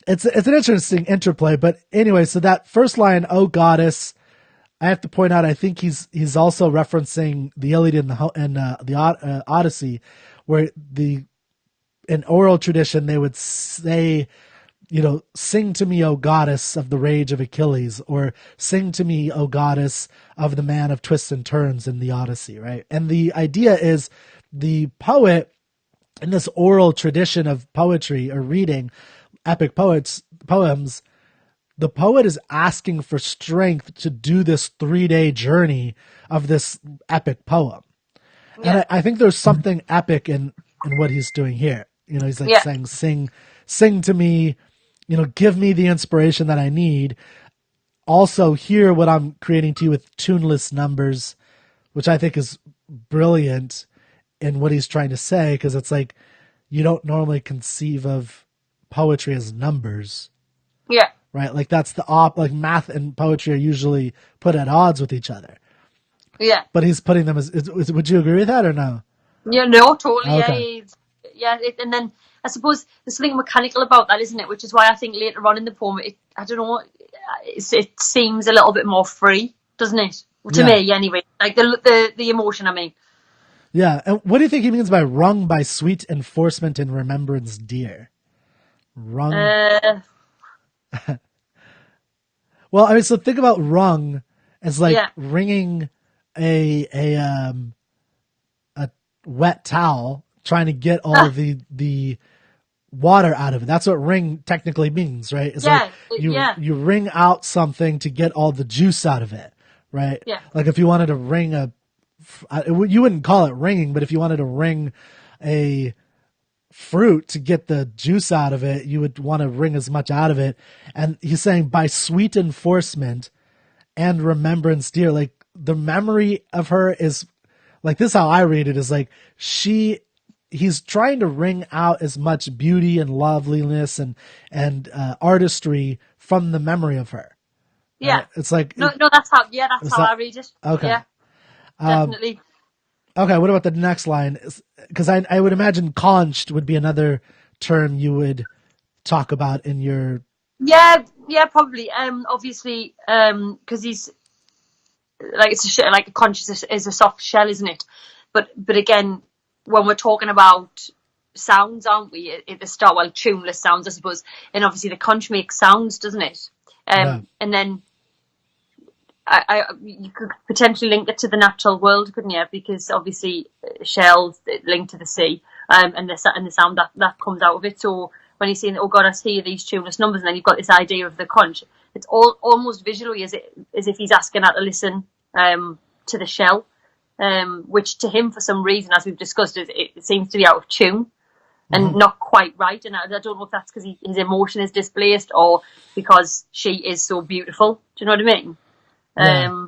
Speaker 1: it's an interesting interplay, but anyway, so that first line, "Oh goddess," I have to point out, I think he's also referencing the Iliad and the Odyssey, where in oral tradition they would say, "Sing to me, O goddess of the rage of Achilles," or "Sing to me, O goddess of the man of twists and turns" in the Odyssey, right? And the idea is the poet in this oral tradition of poetry or reading epic poems, the poet is asking for strength to do this 3-day journey of this epic poem. Yeah. And I think there's something epic in what he's doing here. He's like saying, sing to me, give me the inspiration that I need. Also hear what I'm creating to you with tuneless numbers, which I think is brilliant in what he's trying to say. Cause it's like, you don't normally conceive of poetry as numbers.
Speaker 2: Yeah.
Speaker 1: Right? Like that's like math and poetry are usually put at odds with each other.
Speaker 2: Yeah.
Speaker 1: But he's putting them would you agree with that or no?
Speaker 2: Yeah, no, totally.
Speaker 1: Okay.
Speaker 2: And then I suppose there's something mechanical about that, isn't it? Which is why I think later on in the poem, I don't know, it seems a little bit more free, doesn't it? To me, anyway. Like the emotion, I mean.
Speaker 1: Yeah. And what do you think he means by "wrung by sweet enforcement and remembrance dear"? Wrung. Well, I mean, so think about "wrung" as like wringing a wet towel, trying to get all of the water out of it. That's what "wring" technically means, right? It's like you wring out something to get all the juice out of it, right?
Speaker 2: Yeah.
Speaker 1: Like if you wanted to wring you wouldn't call it wringing, but if you wanted to wring a fruit to get the juice out of it, you would want to wring as much out of it. And he's saying by sweet enforcement and remembrance dear, like the memory of her is like, this is how I read it, is like he's trying to wring out as much beauty and loveliness and artistry from the memory of her.
Speaker 2: Yeah.
Speaker 1: It's like,
Speaker 2: no, that's how I read it.
Speaker 1: Okay.
Speaker 2: Yeah. Definitely.
Speaker 1: Okay, what about the next line? Because I would imagine "conched" would be another term you would talk about in your...
Speaker 2: Yeah, probably. Obviously, because he's like, it's like a conch is a soft shell, isn't it? But again, when we're talking about sounds, aren't we? At the start, well, tuneless sounds, I suppose, and obviously the conch makes sounds, doesn't it? And then you could potentially link it to the natural world, couldn't you? Because obviously shells linked to the sea, and the sound that comes out of it. So when he's saying, "Oh God, I hear these tuneless numbers," and then you've got this idea of the conch, it's almost visually as if he's asking her to listen to the shell, which to him, for some reason, as we've discussed, it seems to be out of tune and not quite right. And I don't know if that's because his emotion is displaced or because she is so beautiful. Do you know what I mean?
Speaker 1: Yeah.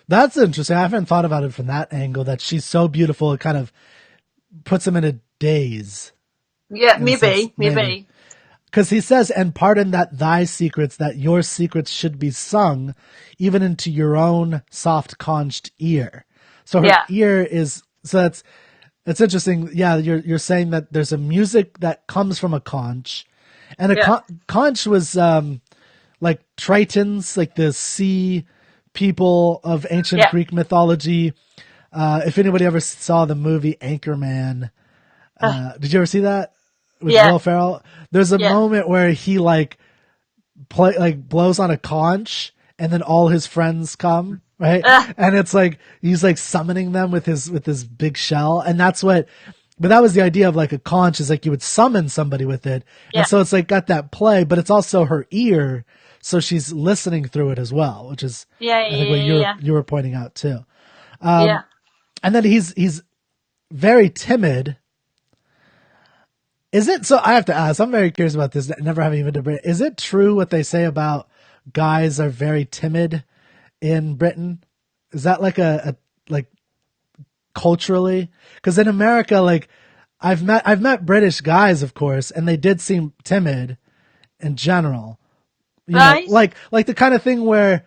Speaker 1: That's interesting. I haven't thought about it from that angle, that she's so beautiful it kind of puts him in a daze.
Speaker 2: Yeah, maybe.
Speaker 1: Because he says, "And pardon that thy secrets, that your secrets should be sung, even into your own soft conched ear." So her ear is, so it's interesting. Yeah, you're saying that there's a music that comes from a conch, and conch was like Tritons, like the sea people of ancient Greek mythology. If anybody ever saw the movie Anchorman, did you ever see that with Will Ferrell? There's a moment where he blows on a conch, and then all his friends come, right? And it's like he's like summoning them with his big shell, and that's what. But that was the idea of like a conch, is like you would summon somebody with it, and so it's like got that play, but it's also her ear. So she's listening through it as well, which is I think what you were pointing out too. And then he's very timid, Is it, so I have to ask, I'm very curious about this, never having even to Britain. Is it true what they say about guys are very timid in Britain? Is that like like culturally? Because in America, like I've met British guys, of course, and they did seem timid in general. You know,
Speaker 2: Right?
Speaker 1: like the kind of thing where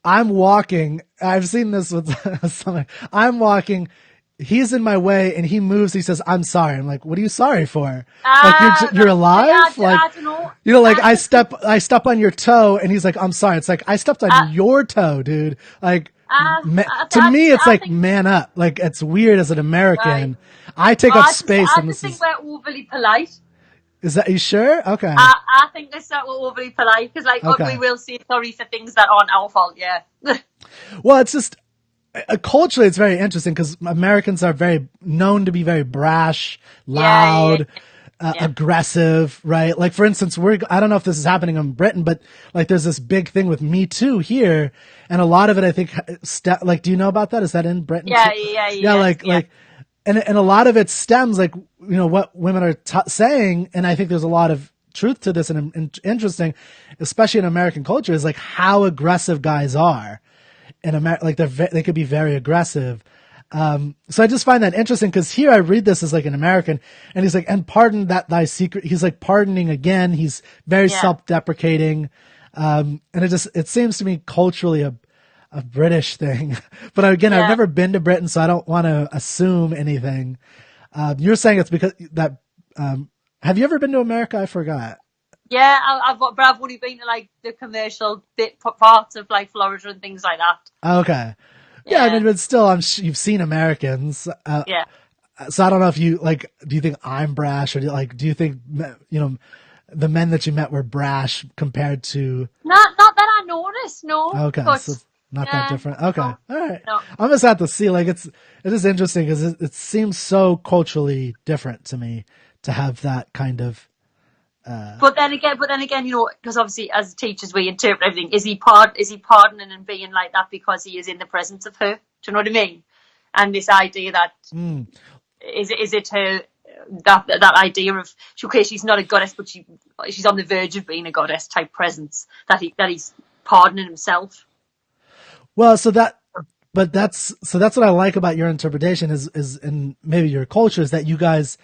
Speaker 1: I'm walking. I've seen this with something. I'm walking. He's in my way, and he moves. He says, "I'm sorry." I'm like, "What are you sorry for? Like you're
Speaker 2: Right.
Speaker 1: alive? Like
Speaker 2: I don't know.
Speaker 1: you know, like I step on your toe," and he's like, "I'm sorry." It's like I stepped on your toe, dude. Like to me, it's
Speaker 2: I
Speaker 1: like
Speaker 2: think
Speaker 1: man up. Like it's weird as an
Speaker 2: right.
Speaker 1: American. I take up space,
Speaker 2: I
Speaker 1: and
Speaker 2: just
Speaker 1: this
Speaker 2: think
Speaker 1: is.
Speaker 2: we're overly polite.
Speaker 1: Is that you sure? Okay.
Speaker 2: I think this that we're overly polite because like we
Speaker 1: Okay.
Speaker 2: will say sorry for things that aren't our fault. Yeah.
Speaker 1: Well, it's just culturally, it's very interesting because Americans are very known to be very brash,
Speaker 2: Yeah.
Speaker 1: loud,
Speaker 2: Yeah.
Speaker 1: aggressive, right? Like, for instance, I don't know if this is happening in Britain, but like there's this big thing with Me Too here. And a lot of it, I think, like, do you know about that? Is that in Britain?
Speaker 2: Yeah.
Speaker 1: Too?
Speaker 2: Yeah.
Speaker 1: Yeah,
Speaker 2: Yeah. Yeah.
Speaker 1: and a lot of it stems like, you know, what women are saying. And I think there's a lot of truth to this and interesting, especially in American culture, is like how aggressive guys are in America. Like they could be very aggressive. So I just find that interesting because here I read this as like an American and he's like, and pardon that thy secret. He's like pardoning again. He's very
Speaker 2: Yeah.
Speaker 1: self-deprecating. And it seems to me culturally a British thing, but again, I've
Speaker 2: Yeah.
Speaker 1: never been to Britain, so I don't want to assume anything. You're saying it's because that, have you ever been to America? I forgot.
Speaker 2: Yeah, I've only been to like the commercial bit parts of like Florida and things like that.
Speaker 1: Okay. Yeah. I
Speaker 2: Yeah.
Speaker 1: mean, but still, you've seen Americans.
Speaker 2: Yeah.
Speaker 1: So I don't know if you like, do you think I'm brash or do you think, you know, the men that you met were brash compared to,
Speaker 2: Not that I noticed, no.
Speaker 1: okay,
Speaker 2: But
Speaker 1: so it's not that
Speaker 2: yeah,
Speaker 1: different. Okay.
Speaker 2: no,
Speaker 1: All right.
Speaker 2: no.
Speaker 1: I'm just have to see, like, it is interesting because it seems so culturally different to me to have that kind of,
Speaker 2: But then again, you know, because obviously as teachers we interpret everything. Is he pardoning and being like that because he is in the presence of her? Do you know what I mean? And this idea that is it her that idea of okay, she's not a goddess, but she's on the verge of being a goddess type presence that he's pardoning himself.
Speaker 1: well, that's what I like about your interpretation is and maybe your culture is that you guys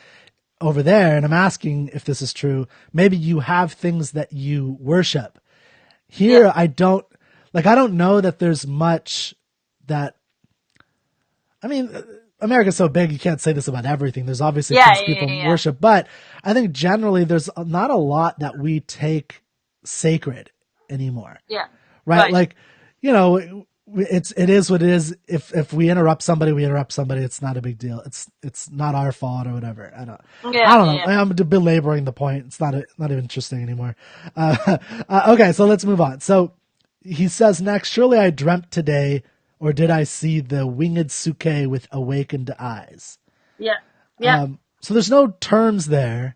Speaker 1: over there, and I'm asking if this is true, maybe you have things that you worship. Here,
Speaker 2: Yeah.
Speaker 1: I don't know that there's much that, I mean, America's so big, you can't say this about everything. There's obviously
Speaker 2: Yeah,
Speaker 1: things
Speaker 2: yeah,
Speaker 1: people
Speaker 2: yeah, yeah.
Speaker 1: worship, but I think generally there's not a lot that we take sacred anymore.
Speaker 2: Yeah.
Speaker 1: Right?
Speaker 2: Right.
Speaker 1: Like, you know, it is what it is. If we interrupt somebody, we interrupt somebody. It's not a big deal. It's not our fault or whatever. I don't know.
Speaker 2: Yeah.
Speaker 1: I'm belaboring the point. It's not even interesting anymore. Okay, so let's move on. So he says next, surely I dreamt today, or did I see the winged Suke with awakened eyes?
Speaker 2: Yeah. Yeah.
Speaker 1: So there's no terms there,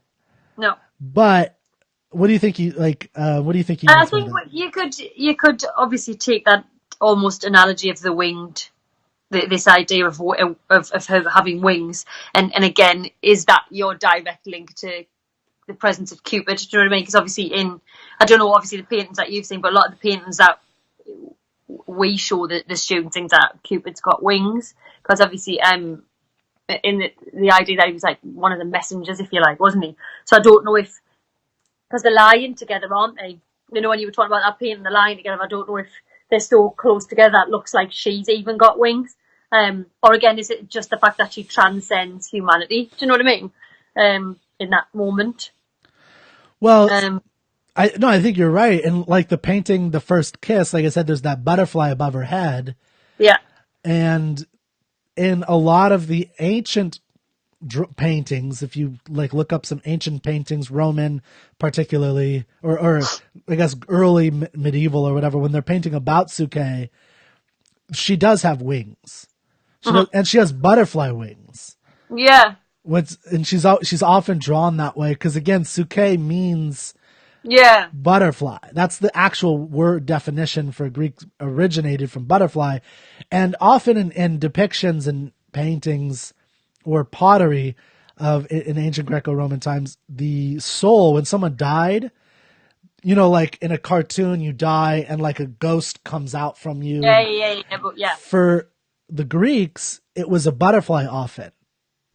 Speaker 2: No.
Speaker 1: but what do you think you like? What do you think you?
Speaker 2: I think you could obviously take that almost analogy of the winged, this idea of her having wings, and again, is that your direct link to the presence of Cupid? Do you know what I mean? Because obviously I don't know, obviously the paintings that you've seen, but a lot of the paintings that we show the students think that Cupid's got wings, because obviously in the idea that he was like one of the messengers, if you like, wasn't he? So I don't know if, because they're lying together, aren't they? You know, when you were talking about that painting, they're lying together. I don't know if they're so close together that it looks like she's even got wings. Or again, is it just the fact that she transcends humanity? Do you know what I mean? In that moment.
Speaker 1: Well, I think you're right. And like the painting, The First Kiss, like I said, there's that butterfly above her head.
Speaker 2: Yeah.
Speaker 1: And in a lot of the ancient paintings, if you like look up some ancient paintings, Roman particularly, or I guess early medieval or whatever, when they're painting about Suke, she does have wings. And she has butterfly wings.
Speaker 2: Yeah.
Speaker 1: And she's often drawn that way because again, Suke means butterfly. That's the actual word definition for Greek, originated from butterfly, and often in depictions and paintings or pottery, of in ancient Greco-Roman times, the soul, when someone died, you know, like in a cartoon, you die and like a ghost comes out from you.
Speaker 2: Yeah.
Speaker 1: For the Greeks, it was a butterfly often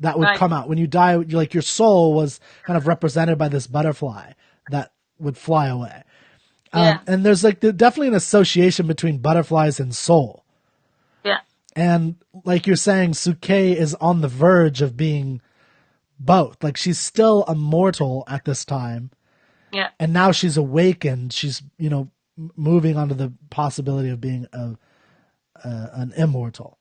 Speaker 1: that would come out when you die. Like your soul was kind of represented by this butterfly that would fly away. And there's like definitely an association between butterflies and soul.
Speaker 2: Yeah.
Speaker 1: And like you're saying, Psyche is on the verge of being both. Like she's still a mortal at this time.
Speaker 2: Yeah.
Speaker 1: And now she's awakened. She's, you know, moving onto the possibility of being an immortal.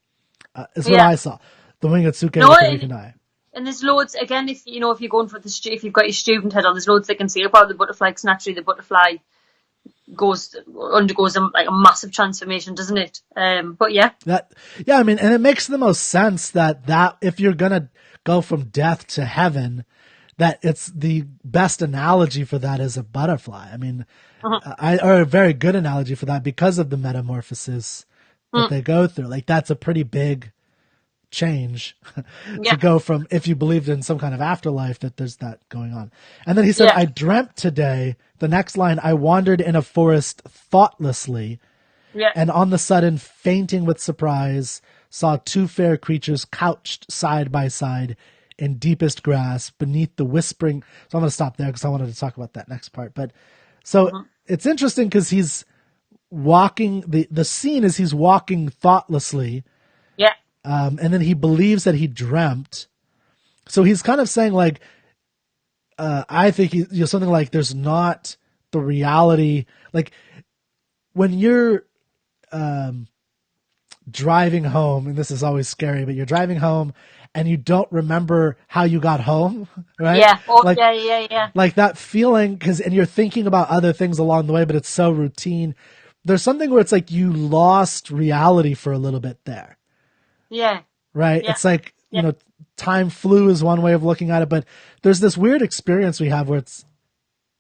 Speaker 1: Is what I saw. The winged Psyche with the awakened eye.
Speaker 2: And there's loads, again, if you're going for if you've got your student head on, there's loads they can see about the butterfly, because naturally the butterfly undergoes a massive transformation, doesn't it? But yeah.
Speaker 1: I mean, and it makes the most sense that if you're going to go from death to heaven, that it's the best analogy for that is a butterfly. I mean, or a very good analogy for that because of the metamorphosis that they go through. Like that's a pretty big change to go from, if you believed in some kind of afterlife, that there's that going on. And then he said, I dreamt today, the next line, I wandered in a forest thoughtlessly, and on the sudden, fainting with surprise, saw two fair creatures couched side by side in deepest grass beneath the whispering. So I'm going to stop there because I wanted to talk about that next part. But so it's interesting because he's walking, the scene is he's walking thoughtlessly.
Speaker 2: Yeah.
Speaker 1: And then he believes that he dreamt. So he's kind of saying like, I think something like there's not the reality. Like when you're driving home, and this is always scary, but you're driving home and you don't remember how you got home, right?
Speaker 2: Yeah.
Speaker 1: Yeah. Like that feeling, and you're thinking about other things along the way, but it's so routine. There's something where it's like you lost reality for a little bit there.
Speaker 2: Yeah.
Speaker 1: Right. Yeah. It's like, you know, time flew is one way of looking at it, but there's this weird experience we have where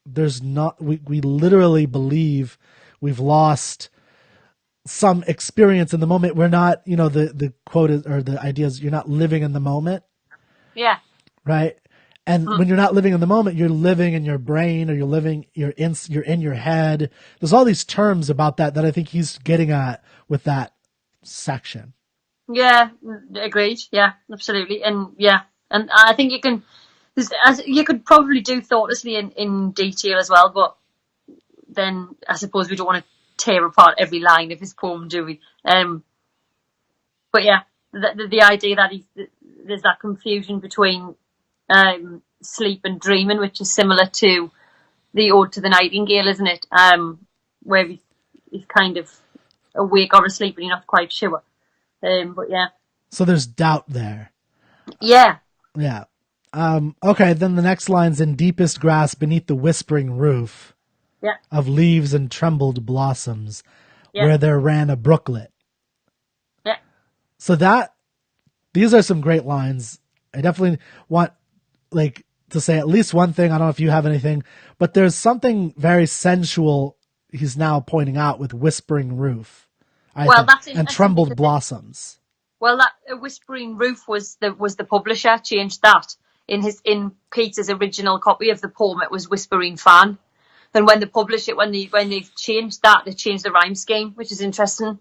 Speaker 1: we literally believe we've lost some experience in the moment. We're not, you know, the quote is, or the idea is you're not living in the moment.
Speaker 2: Yeah.
Speaker 1: Right. And when you're not living in the moment, you're living in your brain, or you're in your head. There's all these terms about that I think he's getting at with that section.
Speaker 2: Yeah, agreed. Yeah, absolutely. And I think you could probably do thoughtlessly in detail as well, but then I suppose we don't want to tear apart every line of his poem, do we? But yeah, the idea that there's that confusion between sleep and dreaming, which is similar to the Ode to the Nightingale, isn't it? Where he's kind of awake or asleep and you're not quite sure. But yeah.
Speaker 1: So there's doubt there.
Speaker 2: Yeah.
Speaker 1: Yeah. Okay, then the next line's in deepest grass beneath the whispering roof of leaves and trembled blossoms where there ran a brooklet.
Speaker 2: Yeah.
Speaker 1: So these are some great lines. I definitely want to say at least one thing. I don't know if you have anything, but there's something very sensual he's now pointing out with whispering roof. And trembled blossoms.
Speaker 2: Well, that whispering roof was the publisher changed that in Keats's original copy of the poem. It was whispering fan. Then when they published it, when they've changed that, they changed the rhyme scheme, which is interesting.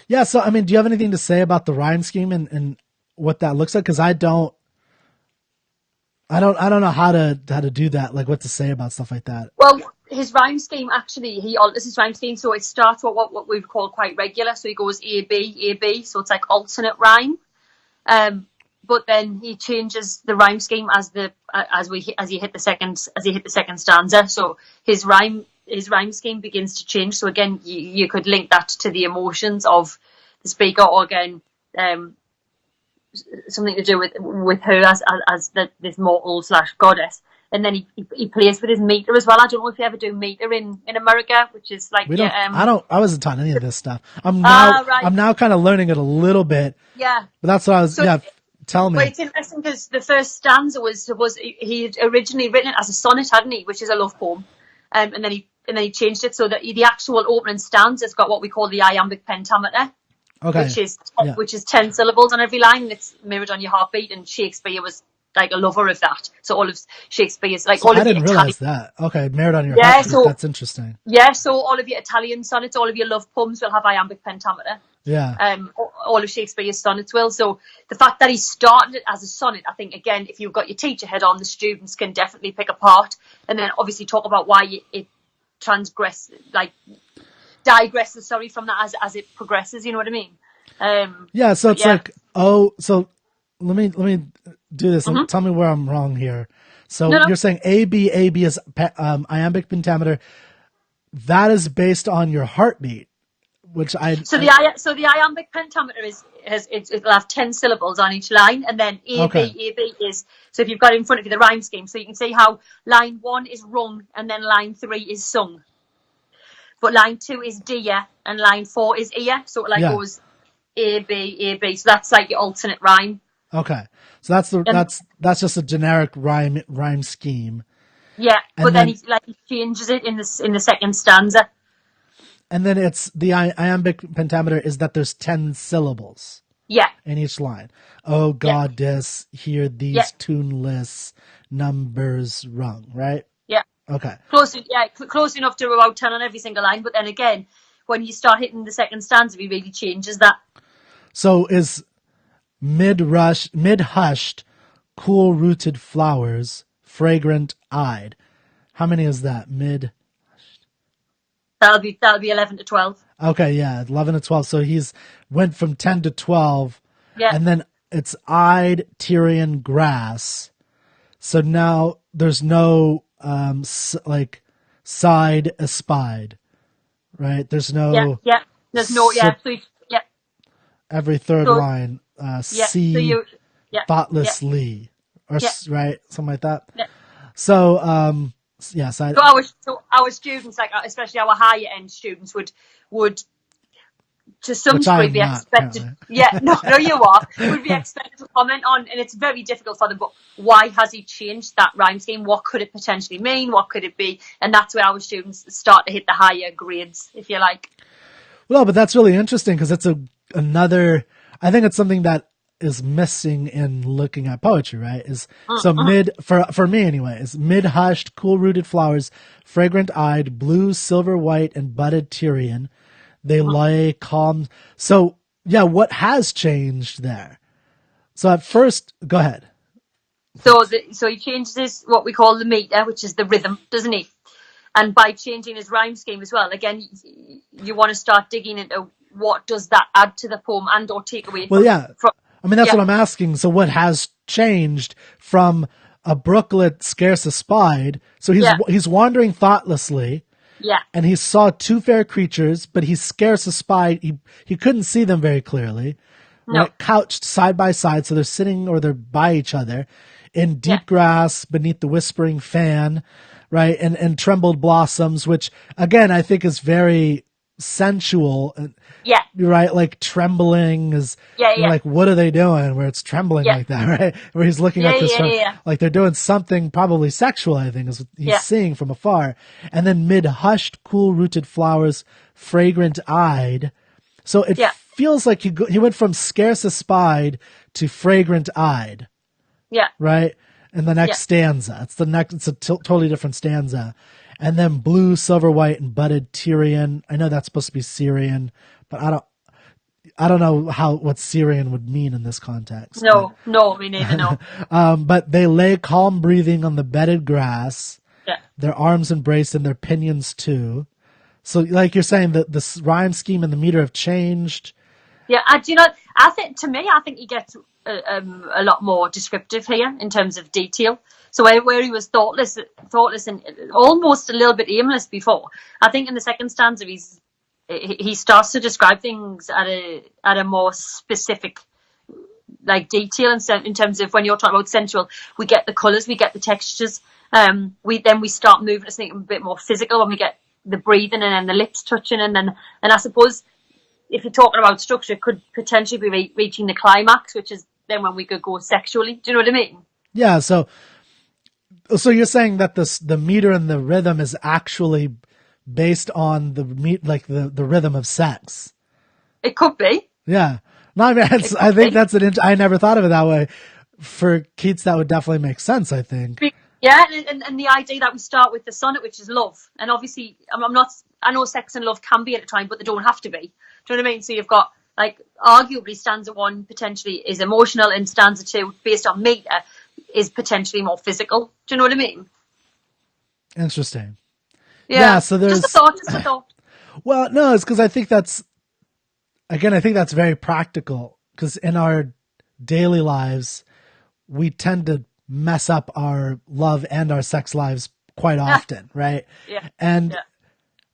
Speaker 1: Yeah. So I mean, do you have anything to say about the rhyme scheme and what that looks like? Because I don't know how to do that. Like what to say about stuff like that.
Speaker 2: Well, his rhyme scheme actually, he alters his rhyme scheme, so it starts with what we would call quite regular. So he goes A B, so it's like alternate rhyme. But then he changes the rhyme scheme as he hit the second stanza. So his rhyme scheme begins to change. So again, you could link that to the emotions of the speaker, or again, something to do with her as this mortal / goddess. And then he plays with his meter as well. I don't know if you ever do meter in America, which is like
Speaker 1: I wasn't taught any of this stuff. I'm now kind of learning it a little bit.
Speaker 2: Yeah.
Speaker 1: But that's what I was tell me.
Speaker 2: Well, it's interesting because the first stanza was he had originally written it as a sonnet, hadn't he, which is a love poem. And then he changed it so that the actual opening stanza's got what we call the iambic pentameter.
Speaker 1: Okay.
Speaker 2: Which is 10 syllables on every line, and it's mirrored on your heartbeat, and Shakespeare was like a lover of that. So all of Shakespeare's, like
Speaker 1: So
Speaker 2: all
Speaker 1: I
Speaker 2: of the
Speaker 1: didn't
Speaker 2: Italian,
Speaker 1: realize that. Okay, Merit on Your
Speaker 2: yeah,
Speaker 1: Heartbeat.
Speaker 2: so
Speaker 1: That's interesting.
Speaker 2: yeah, so all of your Italian sonnets, all of your love poems will have iambic pentameter.
Speaker 1: Yeah.
Speaker 2: All of Shakespeare's sonnets will. So the fact that he started it as a sonnet, I think, again, if you've got your teacher head on, the students can definitely pick apart, and then obviously talk about why it digresses, from that as it progresses. You know what I mean?
Speaker 1: Yeah. So it's like, so let me do this.
Speaker 2: Mm-hmm.
Speaker 1: Tell me where I'm wrong here. So
Speaker 2: No.
Speaker 1: You're saying AB is iambic pentameter. That is based on your heartbeat, which
Speaker 2: the iambic pentameter it'll have 10 syllables on each line, and then AB is, so if you've got it in front of you, the rhyme scheme, so you can see how line 1 is rung and then line 3 is sung, but line 2 is dear and line 4 is ear, so it goes AB, so that's like your alternate rhyme.
Speaker 1: Okay, so that's just a generic rhyme scheme.
Speaker 2: Yeah, but then he changes it in the second stanza.
Speaker 1: And then it's the iambic pentameter is that there's 10 syllables.
Speaker 2: Yeah.
Speaker 1: In each line. Oh goddess, hear these tuneless numbers rung, right?
Speaker 2: Yeah.
Speaker 1: Okay.
Speaker 2: Close enough to about 10 on every single line, but then again, when you start hitting the second stanza, he really changes that. So
Speaker 1: is mid-hushed, cool-rooted flowers, fragrant-eyed. How many is that?
Speaker 2: That'll be 11 to 12.
Speaker 1: Okay, yeah, 11 to 12. So he's went from 10 to 12.
Speaker 2: Yeah.
Speaker 1: And then it's eyed Tyrian grass. So now there's no side espied, right? There's no
Speaker 2: There's no
Speaker 1: every third line see thoughtlessly or right, something like that.
Speaker 2: Yeah.
Speaker 1: So
Speaker 2: So our students, like especially our higher end students, would to some degree be expected.
Speaker 1: Apparently.
Speaker 2: Yeah, no, you are. Would be expected to comment on, and it's very difficult for them. But why has he changed that rhyme scheme? What could it potentially mean? What could it be? And that's where our students start to hit the higher grades, if you like.
Speaker 1: Well, but that's really interesting because it's another. I think it's something that is missing in looking at poetry, right? For me anyway, is mid-hushed, cool-rooted flowers, fragrant-eyed, blue, silver, white, and budded Tyrian. They lay calm. So yeah, what has changed there? So at first, go ahead.
Speaker 2: So he changes his, what we call the meter, which is the rhythm, doesn't he? And by changing his rhyme scheme as well, again, you want to start digging into what does that add to the poem and or take away from.
Speaker 1: That's what I'm asking. So what has changed from a brooklet scarce espied? So he's wandering thoughtlessly.
Speaker 2: Yeah.
Speaker 1: And he saw two fair creatures, but he scarce espied. He couldn't see them very clearly.
Speaker 2: No.
Speaker 1: Right? Couched side by side, so they're sitting or they're by each other in deep grass beneath the whispering fan, right? And trembled blossoms, which again I think is very sensual.
Speaker 2: Yeah.
Speaker 1: Right? Like trembling is like, what are they doing where it's trembling like that, right? Where he's looking at this like they're doing something probably sexual, I think, is what he's seeing from afar. And then mid-hushed, cool-rooted flowers, fragrant-eyed. So it feels like he went from scarce espied to fragrant-eyed.
Speaker 2: Yeah.
Speaker 1: Right? In the next stanza. It's a totally different stanza. And then blue, silver, white, and budded Tyrian. I know that's supposed to be Syrian, but I don't know what Syrian would mean in this context.
Speaker 2: No, me neither, no.
Speaker 1: But they lay calm breathing on the bedded grass.
Speaker 2: Yeah.
Speaker 1: Their arms embraced and their pinions too. So like you're saying that the rhyme scheme and the meter have changed.
Speaker 2: Yeah, I think he gets a lot more descriptive here in terms of detail. So where he was thoughtless and almost a little bit aimless before, I think in the second stanza he starts to describe things at a more specific like detail in terms of when you're talking about sensual, we get the colours, we get the textures. We start moving to something a bit more physical when we get the breathing and then the lips touching and I suppose if you're talking about structure, it could potentially be reaching the climax, which is then when we could go sexually. Do you know what I mean?
Speaker 1: Yeah. So you're saying that the meter and the rhythm is actually based on the rhythm of sex.
Speaker 2: It could be.
Speaker 1: Yeah. No, I mean, I think that's I never thought of it that way. for Keats, that would definitely make sense, I think.
Speaker 2: Yeah, and the idea that we start with the sonnet, which is love, and obviously I'm not. I know sex and love can be intertwined, but they don't have to be. Do you know what I mean? So you've got like arguably stanza 1 potentially is emotional, and stanza 2, based on meter, is potentially more physical. Do you know what I mean?
Speaker 1: Interesting.
Speaker 2: Yeah.
Speaker 1: So there's
Speaker 2: just a thought. Just a thought.
Speaker 1: Well, no, it's because I think that's very practical. Because in our daily lives, we tend to mess up our love and our sex lives quite often, right?
Speaker 2: Yeah.
Speaker 1: And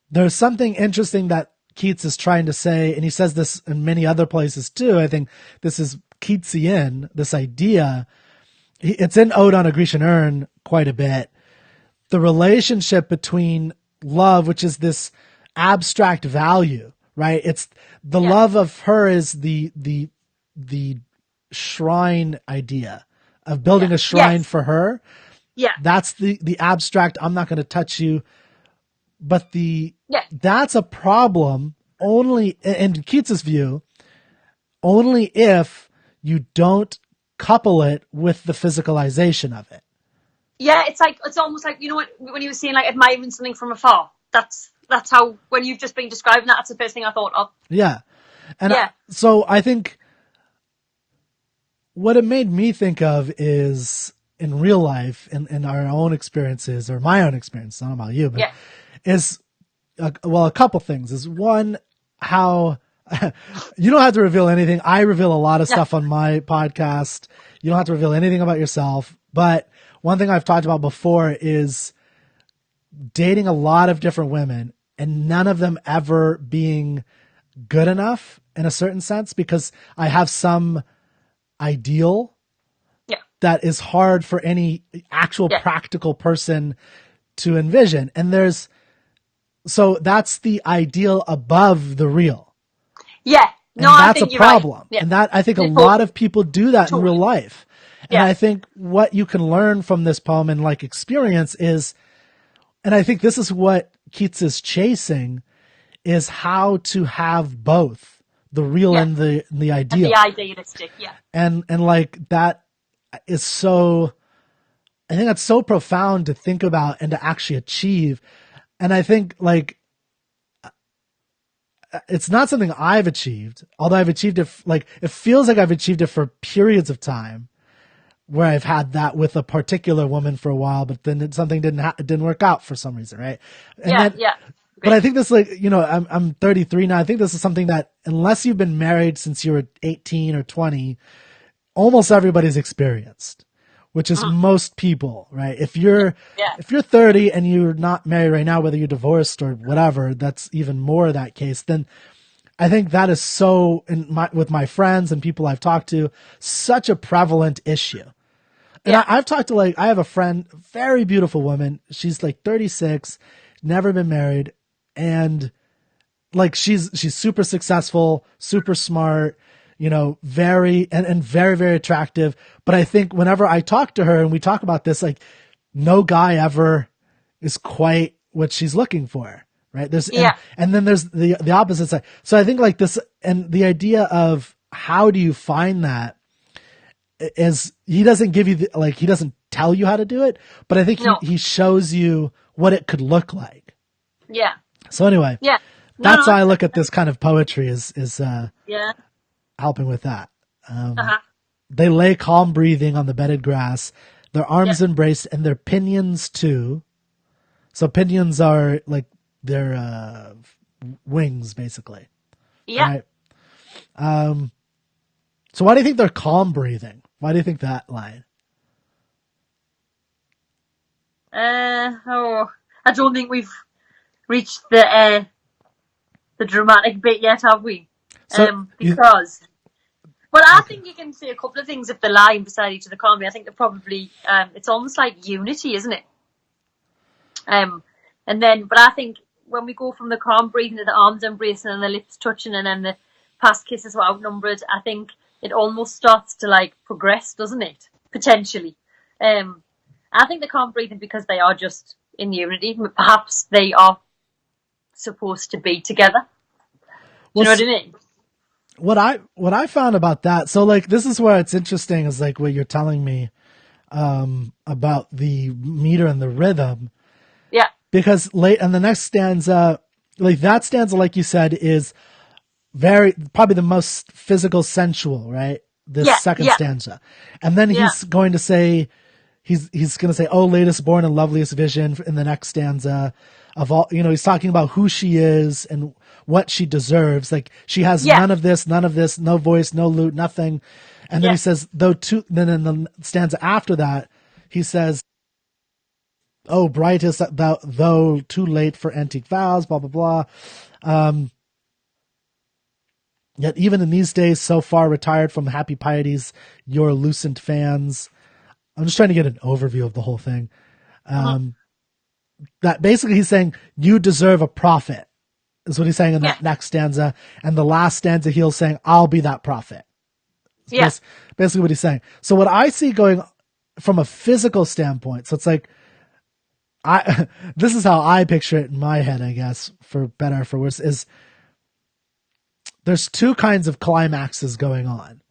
Speaker 1: there's something interesting that Keats is trying to say, and he says this in many other places too. I think this is Keatsian, this idea. It's in Ode on a Grecian Urn quite a bit. The relationship between love, which is this abstract value, right? It's the love of her is the shrine idea of building a shrine for her.
Speaker 2: Yeah.
Speaker 1: That's the abstract, I'm not going to touch you. But that's a problem only, in Keats's view, only if you don't couple it with the physicalization of it.
Speaker 2: Yeah, it's almost like, you know what, when you were saying like admiring something from afar, that's how, when you've just been describing that, that's the first thing I thought of.
Speaker 1: Yeah. And so I think what it made me think of is in real life, in our own experiences, or my own experience, not about you, but is, a couple things. Is one, how you don't have to reveal anything. I reveal a lot of stuff on my podcast. You don't have to reveal anything about yourself. But one thing I've talked about before is dating a lot of different women and none of them ever being good enough in a certain sense, because I have some ideal that is hard for any actual practical person to envision. And so that's the ideal above the real.
Speaker 2: Yeah.
Speaker 1: No, and that's a problem. Right. Yeah. And that, I think a lot of people do that in real life. And I think what you can learn from this poem and like experience is, and I think this is what Keats is chasing, is how to have both the real and the ideal.
Speaker 2: And the idealistic,
Speaker 1: And like that is so, I think that's so profound to think about and to actually achieve. And I think like, it's not something I've achieved, although I've achieved it, like, it feels like I've achieved it for periods of time where I've had that with a particular woman for a while, but then something didn't work out for some reason. Right. And but I think this, like, you know, I'm 33 now. I think this is something that unless you've been married since you were 18 or 20, almost everybody's experienced, which is most people, right? If you're 30 and you're not married right now, whether you're divorced or whatever, that's even more that case. Then I think that is so, with my friends and people I've talked to, such a prevalent issue. And I've talked to, like, I have a friend, very beautiful woman. She's like 36, never been married. And like, she's super successful, super smart, you know, very, and very, very attractive. But I think whenever I talk to her and we talk about this, like, no guy ever is quite what she's looking for. Right. And then there's the opposite side. So I think like this, and the idea of how do you find that is, he doesn't give you he doesn't tell you how to do it, but I think he shows you what it could look like.
Speaker 2: Yeah.
Speaker 1: So anyway, that's how I look at this kind of poetry is helping with that. They lay calm breathing on the bedded grass, their arms embraced and their pinions too. So pinions are like their wings, basically.
Speaker 2: Yeah.
Speaker 1: Right? So why do you think they're calm breathing? Why do you think that line?
Speaker 2: I don't think we've reached the dramatic bit yet, have we?
Speaker 1: So
Speaker 2: because, well, I think you can say a couple of things if they're lying beside each other calmly. I think they're probably, it's almost like unity, isn't it? And then, but I think when we go from the calm breathing to the arms embracing and the lips touching and then the past kisses were outnumbered, I think it almost starts to like progress, doesn't it? Potentially. I think the calm breathing, because they are just in unity, perhaps they are supposed to be together. Do you know what I mean?
Speaker 1: what I found about that, so like this is where it's interesting, is like what you're telling me about the meter and the rhythm,
Speaker 2: Yeah,
Speaker 1: because late in the next stanza, like that stanza, like you said, is probably the most physical, sensual, right? This
Speaker 2: yeah,
Speaker 1: second
Speaker 2: yeah,
Speaker 1: stanza, and then
Speaker 2: yeah,
Speaker 1: he's going to say, he's going to say, "Oh, latest born and loveliest vision," in the next stanza of all. He's talking about who she is and what she deserves. Like she has
Speaker 2: yeah,
Speaker 1: none of this, no voice, no lute, nothing. And then
Speaker 2: yeah,
Speaker 1: he says, then in the stanza after that, he says, "Oh, brightest thou, though too late for antique vows," blah blah blah. Um, Yet even in these days, so far retired from happy pieties, your lucent fans. I'm just trying to get an overview of the whole thing.
Speaker 2: mhm,
Speaker 1: That basically he's saying you deserve a prophet, is what he's saying in
Speaker 2: yeah,
Speaker 1: that next stanza. And the last stanza, he'll saying, "I'll be that prophet."
Speaker 2: yeah,
Speaker 1: Basically what he's saying. So what I see going from a physical standpoint, so it's like, this is how I picture it in my head, I guess, for better or for worse, is there's two kinds of climaxes going on,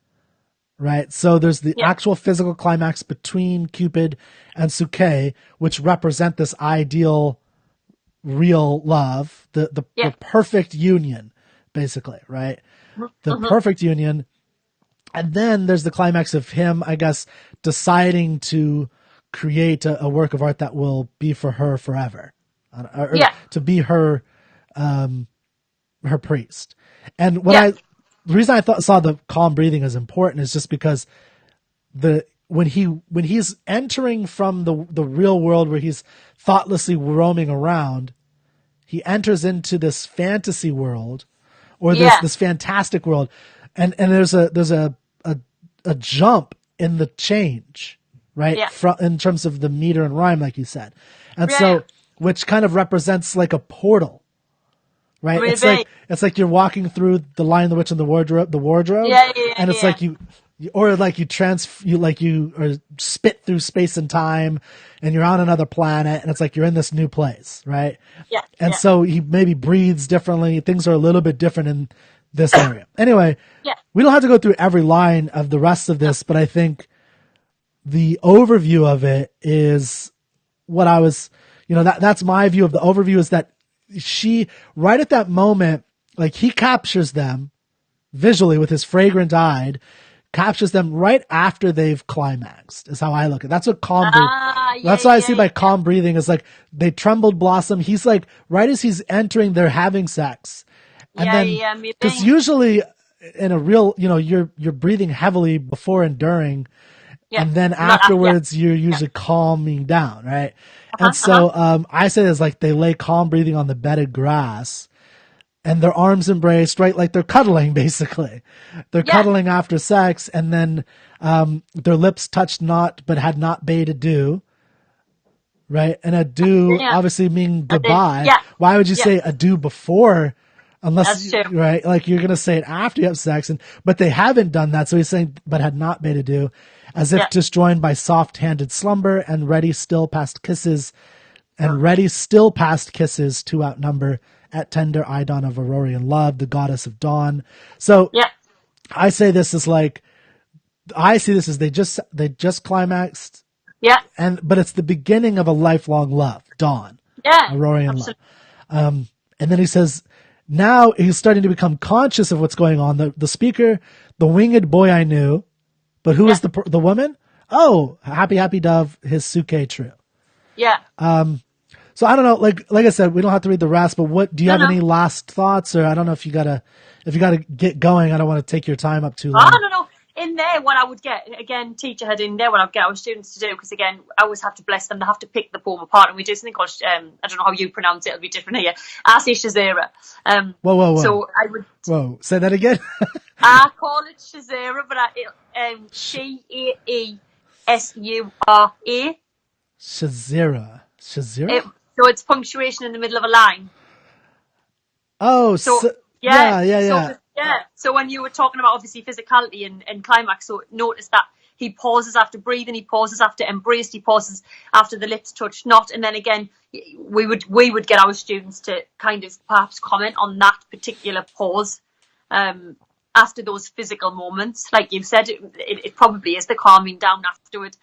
Speaker 1: right? So there's the
Speaker 2: yeah,
Speaker 1: actual physical climax between Cupid and Psyche, which represent this ideal, real love, the
Speaker 2: yeah,
Speaker 1: perfect union, basically, right? The
Speaker 2: mhm,
Speaker 1: perfect union. And then there's the climax of him, I guess, deciding to create a work of art that will be for her forever, or
Speaker 2: yeah,
Speaker 1: to be her priest. And
Speaker 2: yeah,
Speaker 1: the reason I saw the calm breathing as important is just because when he's entering from the real world where he's thoughtlessly roaming around, he enters into this fantasy world, or
Speaker 2: yeah,
Speaker 1: this fantastic world, and there's a jump in the change, right?
Speaker 2: yeah,
Speaker 1: In terms of the meter and rhyme, like you said, and
Speaker 2: yeah, yeah.
Speaker 1: so which kind of represents like a portal, right?
Speaker 2: Maybe.
Speaker 1: It's like you're walking through the Lion, the Witch, and the wardrobe,
Speaker 2: Yeah, yeah,
Speaker 1: and it's
Speaker 2: yeah,
Speaker 1: like or like you or spit through space and time, and you're on another planet, and it's like you're in this new place, right?
Speaker 2: yeah,
Speaker 1: And
Speaker 2: yeah,
Speaker 1: so he maybe breathes differently. Things are a little bit different in this area. Anyway,
Speaker 2: yeah,
Speaker 1: we don't have to go through every line of the rest of
Speaker 2: no,
Speaker 1: this, but I think the overview of it is what I was, that's my view of the overview, is that she, right at that moment, like he captures them visually with his fragrant eye, captures them right after they've climaxed, is how I look at it. That's what
Speaker 2: yeah,
Speaker 1: that's what I
Speaker 2: yeah,
Speaker 1: see by
Speaker 2: yeah,
Speaker 1: calm breathing, is like they trembled blossom. He's like, right as he's entering, they're having sex. And
Speaker 2: yeah,
Speaker 1: then,
Speaker 2: yeah,
Speaker 1: because
Speaker 2: maybe.
Speaker 1: usually in a real, you're breathing heavily before and during,
Speaker 2: Yeah,
Speaker 1: and then
Speaker 2: not yeah,
Speaker 1: afterwards you're
Speaker 2: yeah,
Speaker 1: usually calming down, right? And
Speaker 2: uh-huh, uh-huh,
Speaker 1: so I say it's like they lay calm breathing on the bedded grass, and their arms embraced, right? Like they're cuddling, basically. They're
Speaker 2: yeah,
Speaker 1: cuddling after sex, and then their lips touched not, but had not bade adieu, right? And adieu,
Speaker 2: yeah,
Speaker 1: obviously meaning
Speaker 2: I did.
Speaker 1: goodbye.
Speaker 2: Yeah,
Speaker 1: Why would you
Speaker 2: yeah,
Speaker 1: say adieu before?
Speaker 2: that's true.
Speaker 1: Right? Like you're going to say it after you have sex, but they haven't done that. So he's saying, but had not bade adieu, as if
Speaker 2: Yeah,
Speaker 1: disjoined by soft-handed slumber, and ready still past kisses to outnumber at tender Idon of Aurorian love, the goddess of dawn. So
Speaker 2: yeah,
Speaker 1: I say this is like, I see this as they just climaxed,
Speaker 2: yeah,
Speaker 1: but it's the beginning of a lifelong love, dawn,
Speaker 2: yeah,
Speaker 1: Aurorian love.
Speaker 2: absolutely.
Speaker 1: And then he says, now he's starting to become conscious of what's going on. The speaker, the winged boy I knew, but who
Speaker 2: Yeah,
Speaker 1: is the woman? Oh, happy, happy dove, his Suke true.
Speaker 2: yeah.
Speaker 1: So I don't know, like I said, we don't have to read the rest, but do you
Speaker 2: No,
Speaker 1: have
Speaker 2: no.
Speaker 1: any last thoughts? Or I don't know if you gotta get going. I don't want to take your time up too
Speaker 2: Oh,
Speaker 1: long.
Speaker 2: no, no. In there, what I would get, again, teacher had in there what I'd get our students to do, because again, I always have to bless them. They have to pick the poem apart, and we do something called, I don't know how you pronounce it, it'll be different here, Asi Shazera.
Speaker 1: Whoa, whoa, whoa.
Speaker 2: So I would,
Speaker 1: Whoa. Say that again.
Speaker 2: I call it Shazera, but Sheasura.
Speaker 1: Shazira. Shazira?
Speaker 2: It, so it's punctuation in the middle of a line.
Speaker 1: Oh,
Speaker 2: So yeah,
Speaker 1: yeah, yeah,
Speaker 2: so
Speaker 1: yeah.
Speaker 2: yeah, so when you were talking about obviously physicality and climax, so notice that he pauses after breathing, he pauses after embraced, he pauses after the lips touch not, and then again we would get our students to kind of perhaps comment on that particular pause. after those physical moments, like you've said, it probably is the calming down afterward.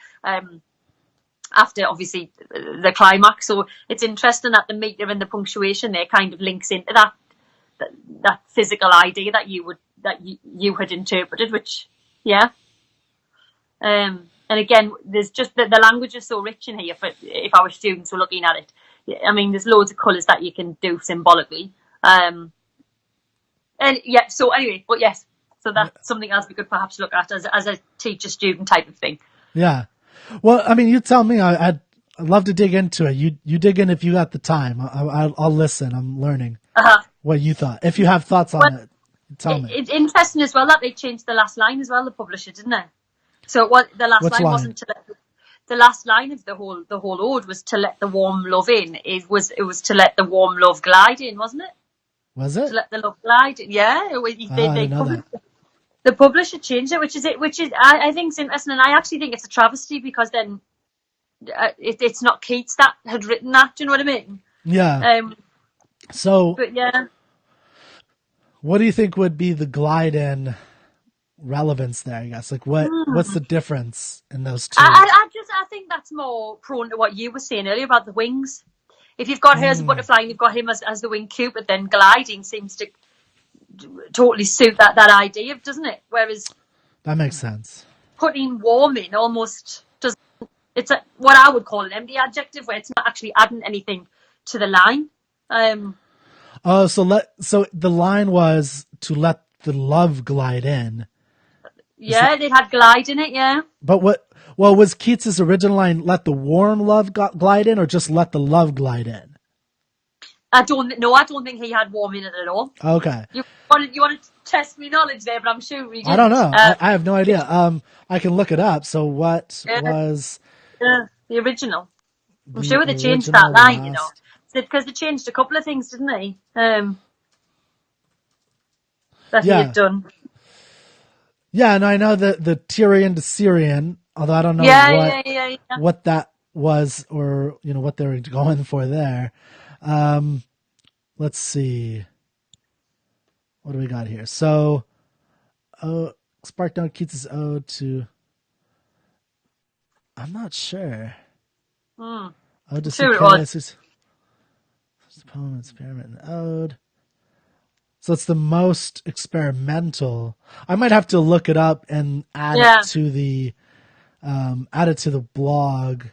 Speaker 2: After obviously the climax. So it's interesting that the meter and the punctuation there kind of links into that physical idea that you had interpreted, which and again, there's just the language is so rich in here for if our students were looking at it. I mean, there's loads of colours that you can do symbolically. And so anyway, but yes, so that's something else we could perhaps look at as a teacher-student type of thing.
Speaker 1: Yeah. Well, I mean, you tell me. I'd love to dig into it. You dig in if you got the time. I'll listen. I'm learning what you thought. If you have thoughts on it, tell me.
Speaker 2: It's interesting as well that they changed the last line as well, the publisher, didn't they? So the last line wasn't to let the last line of the whole ode was to let the warm love in. It was to let the warm love glide in, wasn't it?
Speaker 1: Was it?
Speaker 2: To let the love glide in. Yeah. The publisher changed it, which is I think it's interesting, and I actually think it's a travesty because then it's not Keats that had written that. Do you know what I mean?
Speaker 1: Yeah.
Speaker 2: But yeah.
Speaker 1: What do you think would be the glide in relevance there? I guess what's the difference in those two?
Speaker 2: I think that's more prone to what you were saying earlier about the wings. If you've got her as a butterfly and you've got him as the winged cupid, then gliding seems to totally suit that idea, doesn't it? Whereas
Speaker 1: that makes sense. Putting
Speaker 2: warm in almost doesn't. It's what I would call an empty adjective, where it's not actually adding anything to the line.
Speaker 1: So the line was to let the love glide in.
Speaker 2: Yeah, they had glide in it. Yeah.
Speaker 1: But was Keats's original line "let the warm love glide in" or just "let the love glide in"?
Speaker 2: I don't think he had warm in it at all.
Speaker 1: Okay.
Speaker 2: You want to test me knowledge there, but I'm sure we didn't.
Speaker 1: I don't know. I have no idea. I can look it up. So what was
Speaker 2: the original? I'm sure they changed that line, you know, because they changed a couple of things, didn't they? That he had done.
Speaker 1: Yeah, and I know the Tyrian to Syrian, although I don't know what that was or what they were going for there. Let's see. What do we got here? So, Sparknote Keats' ode to. I'm not sure. Ode to Psyche. Poem, experiment, and ode. So it's the most experimental. I might have to look it up and add it to the blog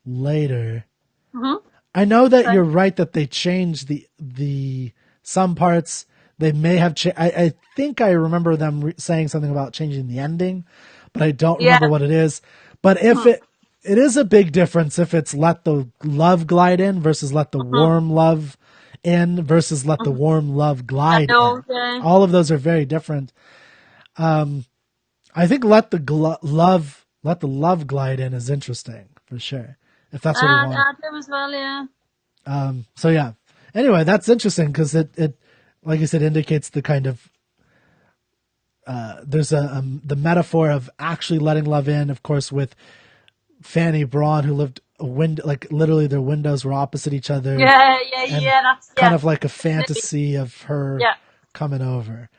Speaker 1: later. Mm-hmm. I know that you're right that they changed the some parts. They may have I think I remember them saying something about changing the ending, but I don't remember what it is. But if it is a big difference if it's let the love glide in versus let the warm love in versus let the warm love glide in. All of those are very different. I think let the love glide in is interesting for sure. If that's what you want.
Speaker 2: I do as well, yeah.
Speaker 1: So yeah. Anyway, that's interesting because it like I said indicates the kind of there's the metaphor of actually letting love in, of course, with Fanny Braun, who lived like literally their windows were opposite each other.
Speaker 2: That's
Speaker 1: kind of like a fantasy of her coming over.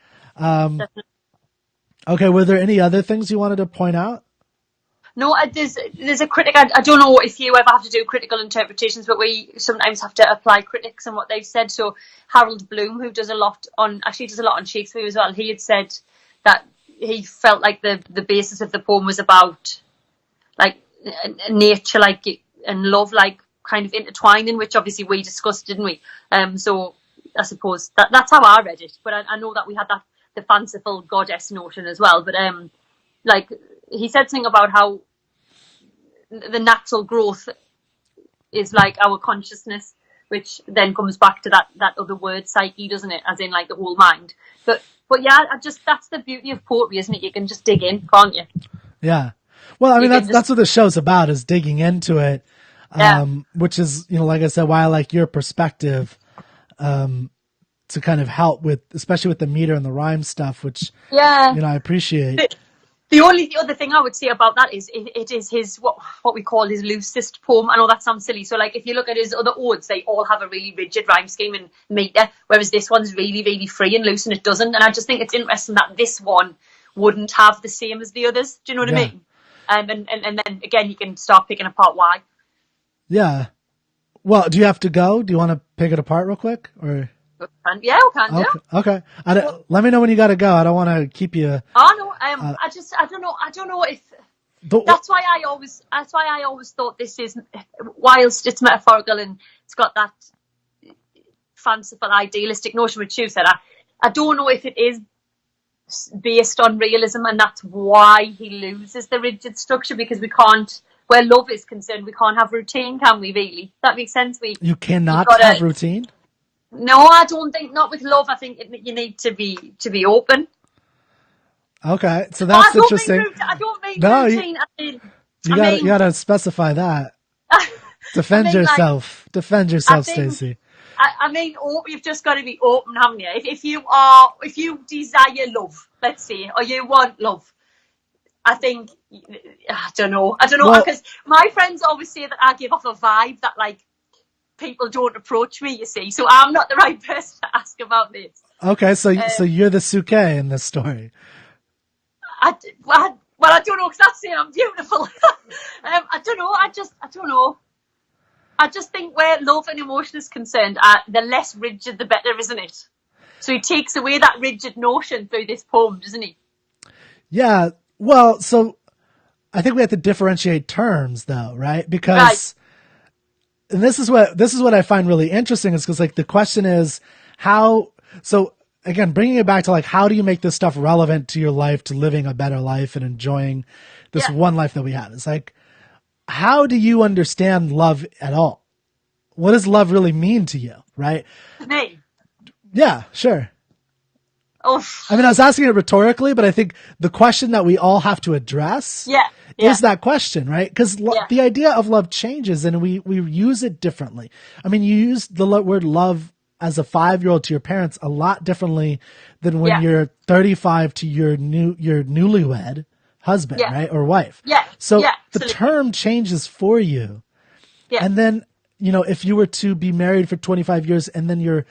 Speaker 1: Okay, were there any other things you wanted to point out?
Speaker 2: No, there's a critic. I don't know if you ever have to do critical interpretations, but we sometimes have to apply critics and what they've said. So Harold Bloom, who does a lot on Shakespeare as well, he had said that he felt like the basis of the poem was about like nature, like and love, like kind of intertwining, which obviously we discussed, didn't we? So I suppose that's how I read it. But I know that we had the fanciful goddess notion as well. But like he said something about how the natural growth is like our consciousness, which then comes back to that other word, psyche, doesn't it? As in like the whole mind. But yeah, that's the beauty of poetry, isn't it? You can just dig in, can't you?
Speaker 1: Yeah. Well, I mean, that's what the show's about, is digging into it, which is, like I said, why I like your perspective to kind of help with, especially with the meter and the rhyme stuff, which, I appreciate.
Speaker 2: The only other thing I would say about that is it is his what we call his loosest poem. I know that sounds silly. So like if you look at his other odes, they all have a really rigid rhyme scheme and meter, whereas this one's really, really free and loose, and it doesn't. And I just think it's interesting that this one wouldn't have the same as the others. Do you know what I mean? And then again, you can start picking apart why.
Speaker 1: Yeah. Well, do you have to go? Do you want to pick it apart real quick, or?
Speaker 2: Yeah, we can.
Speaker 1: Okay. Okay. Let me know when you got to go. I don't want to keep you.
Speaker 2: Oh no. I don't know if that's why I always thought this is, whilst it's metaphorical and it's got that fanciful idealistic notion which you said, I don't know if it is based on realism, and that's why he loses the rigid structure, because we can't, where love is concerned, we can't have routine, can we, really? That makes sense.
Speaker 1: You cannot have routine?
Speaker 2: No, I don't think, not with love. I think you need to be open.
Speaker 1: Okay, so that's interesting.
Speaker 2: I don't mean routine.
Speaker 1: You gotta specify that. Defend yourself. Defend yourself, Stacey.
Speaker 2: I mean, you've just got to be open, haven't you? If you desire love, let's say, or you want love, I think, I don't know, because my friends always say that I give off a vibe that, like, people don't approach me, you see, so I'm not the right person to ask about this. Okay, so
Speaker 1: you're the Psyche in this story.
Speaker 2: I don't know, because that's saying I'm beautiful. I don't know. I just think where love and emotion is concerned, the less rigid, the better, isn't it? So he takes away that rigid notion through this poem, doesn't he?
Speaker 1: Yeah. Well, so I think we have to differentiate terms, though, right? Because, and this is what I find really interesting, is because, like, the question is how. So again, bringing it back to, like, how do you make this stuff relevant to your life, to living a better life and enjoying this one life that we have? It's like, how do you understand love at all? What does love really mean to you, right?
Speaker 2: Me?
Speaker 1: Yeah, sure.
Speaker 2: Oh.
Speaker 1: I mean, I was asking it rhetorically, but I think the question that we all have to address is that question, right? Because the idea of love changes, and we use it differently. I mean, you use the word love as a 5-year-old to your parents a lot differently than when you're 35 to your newlywed husband, right? Or wife.
Speaker 2: Yeah.
Speaker 1: So the term changes for you. Yeah. And then, if you were to be married for 25 years and then your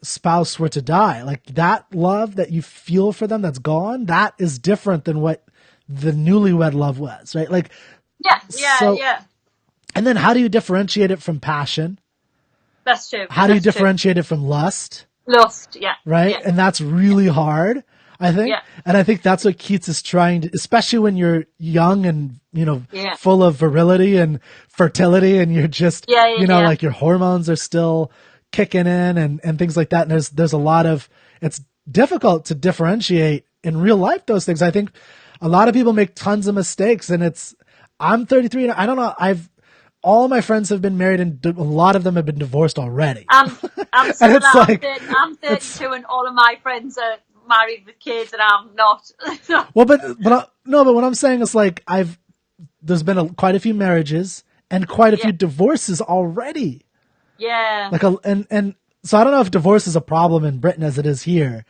Speaker 1: spouse were to die, like, that love that you feel for them that's gone, that is different than what the newlywed love was, right? Like, and then how do you differentiate it from passion?
Speaker 2: That's true.
Speaker 1: How do you differentiate it from lust?
Speaker 2: Lust, yeah.
Speaker 1: Right?
Speaker 2: Yeah.
Speaker 1: And that's really hard, I think. Yeah. And I think that's what Keats is trying to, especially when you're young and, full of virility and fertility, and you're just, like, your hormones are still kicking in and things like that. And there's a lot of, it's difficult to differentiate in real life those things. I think a lot of people make tons of mistakes, and I'm 33 and I don't know, all of my friends have been married, and a lot of them have been divorced already.
Speaker 2: I'm 32 and all of my friends are married with kids, and I'm not.
Speaker 1: Well, but what I'm saying is, like, there's been quite a few marriages and quite a few divorces already.
Speaker 2: Yeah.
Speaker 1: Like, and so I don't know if divorce is a problem in Britain as it is here.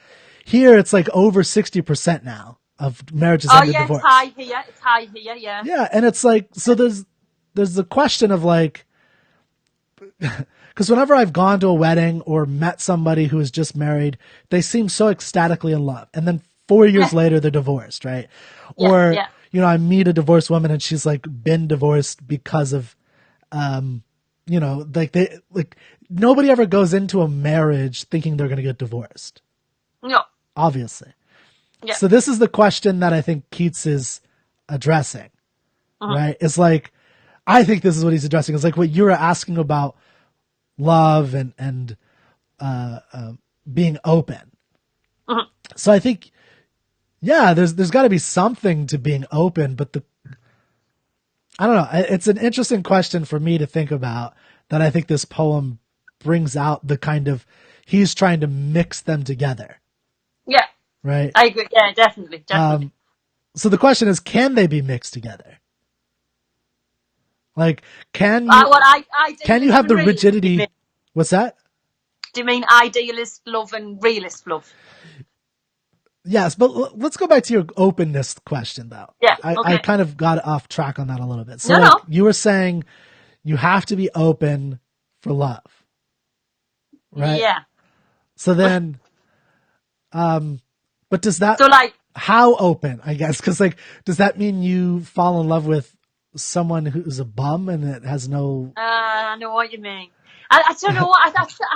Speaker 1: Here, it's like over 60% now of marriages ended divorce.
Speaker 2: It's high here. It's high here. Yeah.
Speaker 1: Yeah, and it's like, so there's the question of, like, because whenever I've gone to a wedding or met somebody who is just married, they seem so ecstatically in love, and then 4 years later they're divorced, right? Or I meet a divorced woman and she's, like, been divorced because of, like, nobody ever goes into a marriage thinking they're going to get divorced.
Speaker 2: No,
Speaker 1: obviously.
Speaker 2: Yeah.
Speaker 1: So this is the question that I think Keats is addressing, right? It's like, I think this is what he's addressing. It's like what you were asking about love and being open. So I think, there's got to be something to being open, but I don't know. It's an interesting question for me to think about, that I think this poem brings out the kind of, he's trying to mix them together. Yeah. Right?
Speaker 2: I agree. Yeah, definitely.
Speaker 1: So the question is, can they be mixed together? Like, can you have the rigidity? What's that?
Speaker 2: Do you mean idealist love and realist love?
Speaker 1: Yes, but let's go back to your openness question, though.
Speaker 2: Yeah.
Speaker 1: I
Speaker 2: Okay.
Speaker 1: kind of got off track on that a little bit. So,
Speaker 2: No,
Speaker 1: like,
Speaker 2: no.
Speaker 1: you were saying you have to be open for love, right?
Speaker 2: Yeah.
Speaker 1: So then, but does that,
Speaker 2: So like,
Speaker 1: how open, I guess? Because, like, does that mean you fall in love with someone who's a bum and that has no,
Speaker 2: I know what you mean. I don't know. I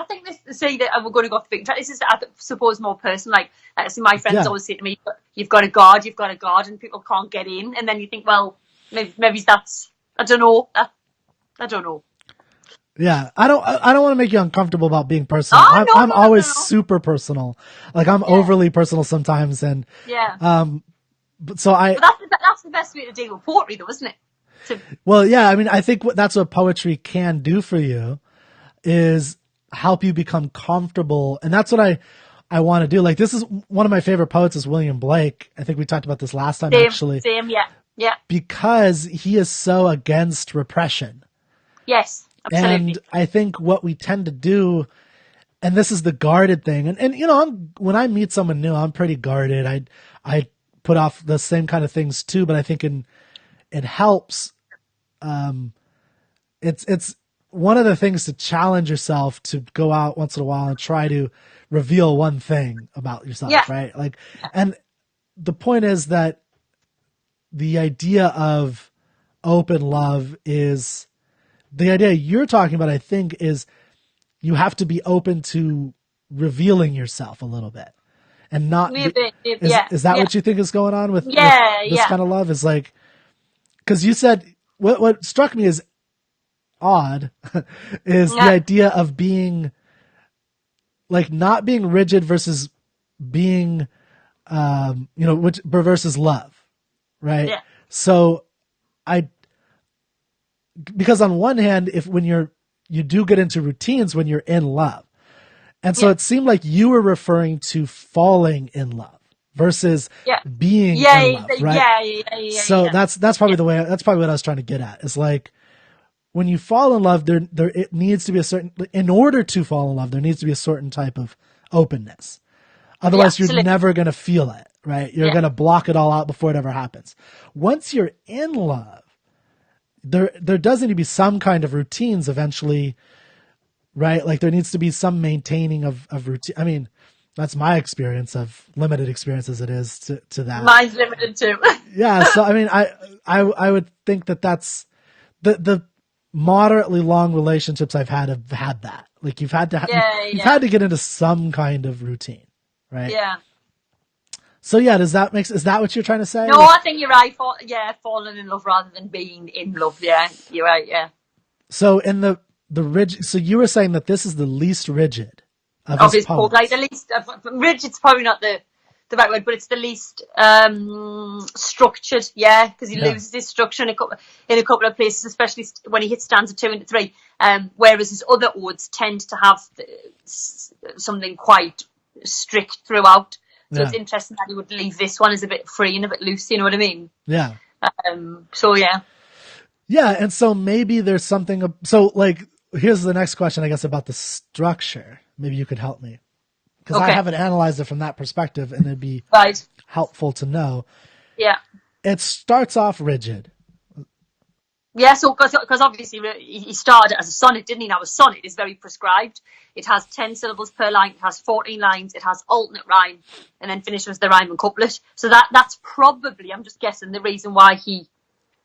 Speaker 2: think this. See that we're going to go off the beaten track. This is, I suppose, more personal. Like, see, my friends
Speaker 1: Yeah.
Speaker 2: always say to me, "You've got a guard, you've got a guard," and people can't get in. And then you think, well, maybe that's. I don't know. I don't know.
Speaker 1: yeah, I don't want to make you uncomfortable about being personal.
Speaker 2: Oh, no,
Speaker 1: I'm
Speaker 2: no,
Speaker 1: always
Speaker 2: no.
Speaker 1: super personal. Like, I'm overly personal sometimes. And,
Speaker 2: Yeah.
Speaker 1: but so
Speaker 2: But that's the best way to deal with poetry, though, isn't it?
Speaker 1: well, yeah, I mean, I think that's what poetry can do for you, is help you become comfortable. And that's what I want to do. Like, this is one of my favorite poets is William Blake. I think we talked about this last time, actually.
Speaker 2: Same, yeah.
Speaker 1: Because he is so against repression.
Speaker 2: Yes, absolutely.
Speaker 1: And I think what we tend to do, and this is the guarded thing, and you know, when I meet someone new, I'm pretty guarded. I put off the same kind of things too, but I think it helps. It's one of the things to challenge yourself to go out once in a while and try to reveal one thing about yourself, right? Like, and the point is that the idea of open love is the idea you're talking about, I think, is you have to be open to revealing yourself a little bit and not, is that what you think is going on with this kind of love? Is like, cause you said, what struck me as odd is the idea of being like not being rigid versus being, which versus love. Right.
Speaker 2: Yeah.
Speaker 1: So because on one hand, when you do get into routines when you're in love. And so it seemed like you were referring to falling in love versus being in love, right?
Speaker 2: Yeah.
Speaker 1: So that's probably that's probably what I was trying to get at. Is like, when you fall in love, there it needs to be in order to fall in love, there needs to be a certain type of openness. Otherwise, you're never going to feel it, right? You're going to block it all out before it ever happens. Once you're in love, there does need to be some kind of routines eventually, right? Like, there needs to be some maintaining of routine. I mean, that's my experience, of limited experience as it is to that.
Speaker 2: Mine's limited too.
Speaker 1: Yeah. So, I mean, I would think that's the moderately long relationships I've have had that. Like, you've had to, you've had to get into some kind of routine, right?
Speaker 2: Yeah.
Speaker 1: So yeah, is that what you're trying to say?
Speaker 2: No, I think you're right. Falling in love rather than being in love. Yeah, you're right. Yeah.
Speaker 1: So in the rigid, so you were saying that this is the least rigid
Speaker 2: of his poems. Like, the least rigid's probably not the right word, but it's the least structured. Yeah, because he loses his structure in a couple of places, especially when he hits stanza 2 and 3. Whereas his other odes tend to have something quite strict throughout. So it's interesting that he would leave this one as a bit free and a bit loose, you know what I mean?
Speaker 1: Yeah.
Speaker 2: So yeah.
Speaker 1: Yeah, and so maybe there's something, so like, here's the next question, I guess, about the structure. Maybe you could help me. Because I haven't analyzed it from that perspective, and it'd be helpful to know.
Speaker 2: Yeah.
Speaker 1: It starts off rigid.
Speaker 2: Yeah, so because obviously he started as a sonnet, didn't he? Now a sonnet is very prescribed. It has 10 syllables per line. It has 14 lines. It has alternate rhyme, and then finishes the rhyme and couplet. So that's probably, I'm just guessing, the reason why he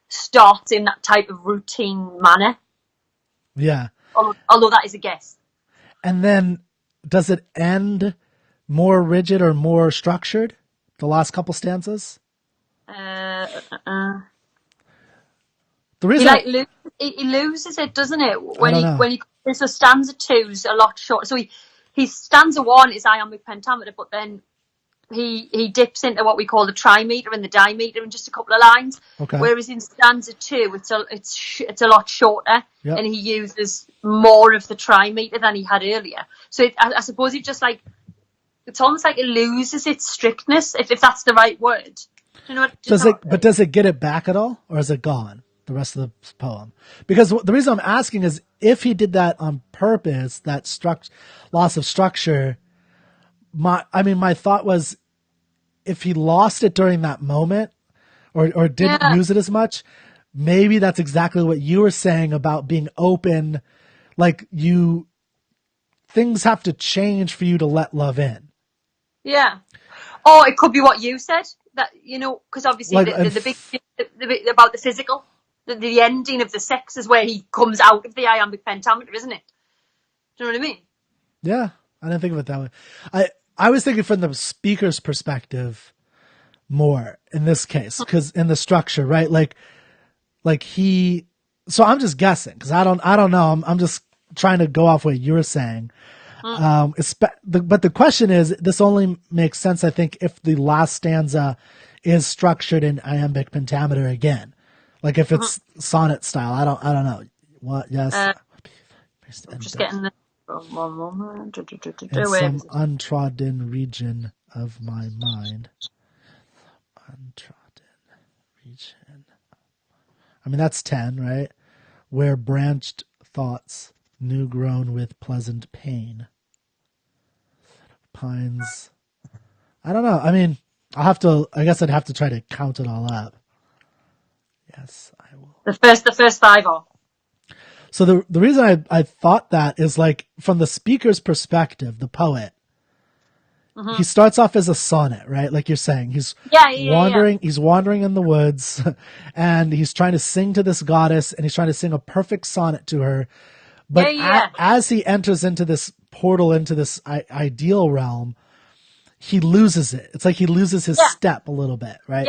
Speaker 2: starts in that type of routine manner.
Speaker 1: Yeah.
Speaker 2: Although that is a guess.
Speaker 1: And then, does it end more rigid or more structured? The last couple stanzas? The reason
Speaker 2: he loses it, doesn't it? So stanza 2's a lot short. So he stanza 1 is iambic pentameter, but then he dips into what we call the trimeter and the dimeter in just a couple of lines.
Speaker 1: Okay.
Speaker 2: Whereas in stanza 2, it's a lot shorter, and he uses more of the trimeter than he had earlier. So I suppose it just it's almost like it loses its strictness, if that's the right word. You know what?
Speaker 1: Does it get it back at all, or is it gone? The rest of the poem, because the reason I'm asking is if he did that on purpose, that loss of structure. My thought was, if he lost it during that moment or didn't use it as much, maybe that's exactly what you were saying about being open. Like things have to change for you to let love in.
Speaker 2: Yeah. Or it could be what you said, that, because obviously
Speaker 1: Like,
Speaker 2: the bit about the physical, the ending of the sex is where he comes out of the iambic pentameter, isn't it? Do you know what I mean?
Speaker 1: Yeah, I didn't think of it that way. I was thinking from the speaker's perspective more in this case, because in the structure, right? Like he. So I'm just guessing because I don't know. I'm just trying to go off what you were saying. But the question is, this only makes sense, I think, if the last stanza is structured in iambic pentameter again, like if it's sonnet style. I don't know. What? Yes.
Speaker 2: I'm just getting the one moment.
Speaker 1: In some untrodden region of my mind. Untrodden region. I mean, that's 10, right? Where branched thoughts, new grown with pleasant pain. Pines. I don't know. I mean, I guess I'd have to try to count it all up. Yes, I will.
Speaker 2: The first 5 are.
Speaker 1: So the reason I thought that is, like, from the speaker's perspective, the poet, he starts off as a sonnet, right? Like you're saying, he's wandering. He's wandering in the woods, and he's trying to sing to this goddess, and he's trying to sing a perfect sonnet to her. But as he enters into this portal, into this ideal realm, he loses it. It's like he loses his step a little bit, right?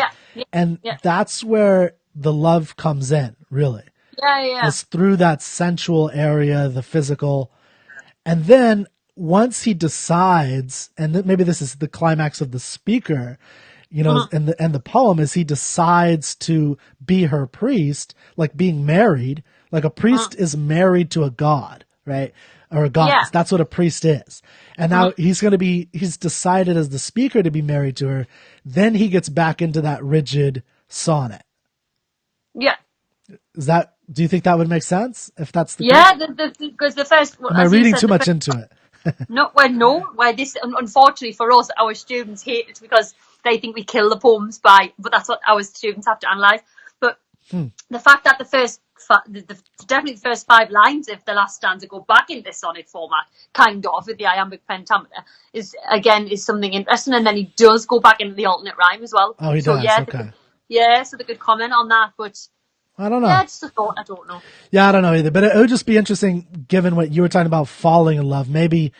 Speaker 1: And that's where the love comes in, really. It's through that sensual area, the physical, and then once he decides, and maybe this is the climax of the speaker, and the poem is he decides to be her priest, like being married, like a priest is married to a god, right? Or a goddess. That's what a priest is. And now he's decided as the speaker to be married to her. Then he gets back into that rigid sonnet.
Speaker 2: Yeah.
Speaker 1: Do you think that would make sense if that's the case?
Speaker 2: Because the first.
Speaker 1: Am I reading too much into it?
Speaker 2: No. Where this, unfortunately for us, our students hate it because they think we kill the poems but that's what our students have to analyse. But the fact that definitely the first 5 lines of the last stanza go back in this sonnet format, kind of, with the iambic pentameter, is something interesting. And then he does go back into the alternate rhyme as well.
Speaker 1: Oh, he does. Okay.
Speaker 2: So they could comment on that, but
Speaker 1: I don't know.
Speaker 2: Yeah, it's just a thought. I don't know.
Speaker 1: Yeah, I don't know either. But it would just be interesting, given what you were talking about, falling in love. Maybe,